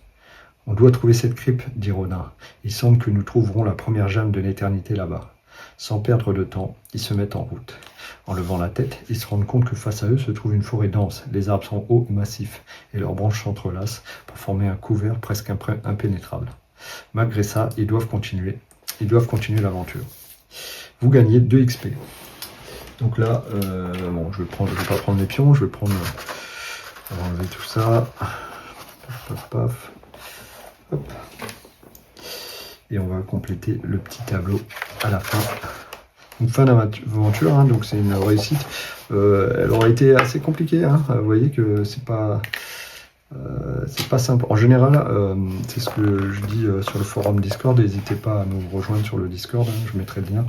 On doit trouver cette crypte, dit Ronin. Il semble que nous trouverons la première gemme de l'éternité là-bas. Sans perdre de temps, ils se mettent en route. En levant la tête, ils se rendent compte que face à eux se trouve une forêt dense. Les arbres sont hauts et massifs, et leurs branches s'entrelacent pour former un couvert presque impénétrable. Malgré ça, ils doivent continuer l'aventure. Vous gagnez 2 XP. Donc là, je vais pas prendre les pions, je vais prendre... On va enlever tout ça. Paf, paf, paf. Hop. Et on va compléter le petit tableau à la fin. Donc fin d'aventure, hein, donc c'est une réussite. Elle aurait été assez compliquée, hein. Vous voyez que c'est pas simple. En général, c'est ce que je dis sur le forum Discord. N'hésitez pas à nous rejoindre sur le Discord, hein, je mettrai le lien.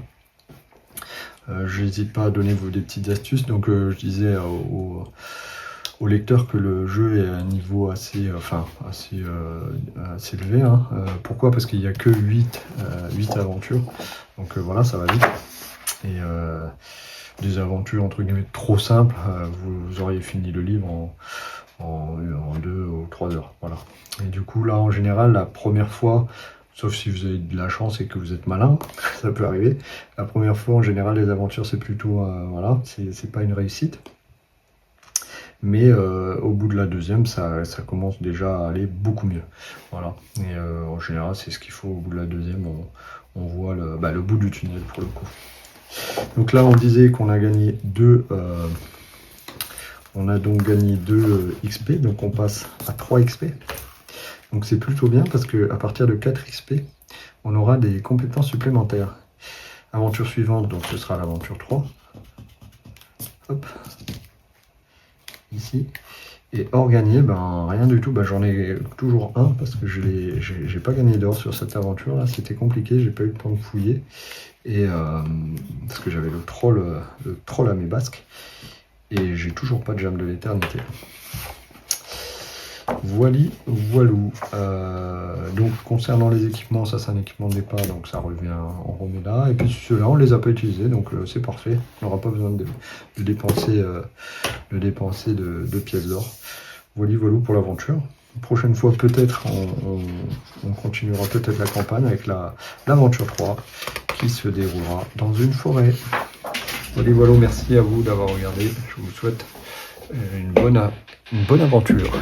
Je n'hésite pas à donner des petites astuces. Donc je disais au lecteur que le jeu est à un niveau assez élevé. Hein. Pourquoi? Parce qu'il n'y a que 8 aventures. Donc voilà, ça va vite. Et des aventures entre guillemets trop simples, vous auriez fini le livre en 2 ou 3 heures. Voilà. Et du coup, là, en général, la première fois, sauf si vous avez de la chance et que vous êtes malin, ça peut arriver. La première fois, en général, les aventures, c'est plutôt, voilà, c'est pas une réussite. Mais au bout de la deuxième, ça commence déjà à aller beaucoup mieux. Voilà. Et en général, c'est ce qu'il faut. Au bout de la deuxième, on voit le bout du tunnel pour le coup. Donc là, on disait qu'on a gagné 2. On a donc gagné 2 XP. Donc on passe à 3 XP. Donc c'est plutôt bien parce qu'à partir de 4 XP, on aura des compétences supplémentaires. Aventure suivante, donc ce sera l'aventure 3. Hop. Ici. Et or gagné, ben rien du tout, ben, j'en ai toujours un parce que j'ai pas gagné d'or sur cette aventure là, c'était compliqué, j'ai pas eu le temps de fouiller. Et parce que j'avais le troll à mes basques. Et j'ai toujours pas de jam de l'éternité. Voilou. Donc concernant les équipements, ça c'est un équipement de départ, donc ça revient, on remet là. Et puis ceux-là, on les a pas utilisés, donc c'est parfait. On n'aura pas besoin de dépenser, de pièces d'or. Voilou pour l'aventure. Prochaine fois, peut-être, on continuera peut-être la campagne avec l'aventure 3 qui se déroulera dans une forêt. Voilà, merci à vous d'avoir regardé. Je vous souhaite une bonne aventure.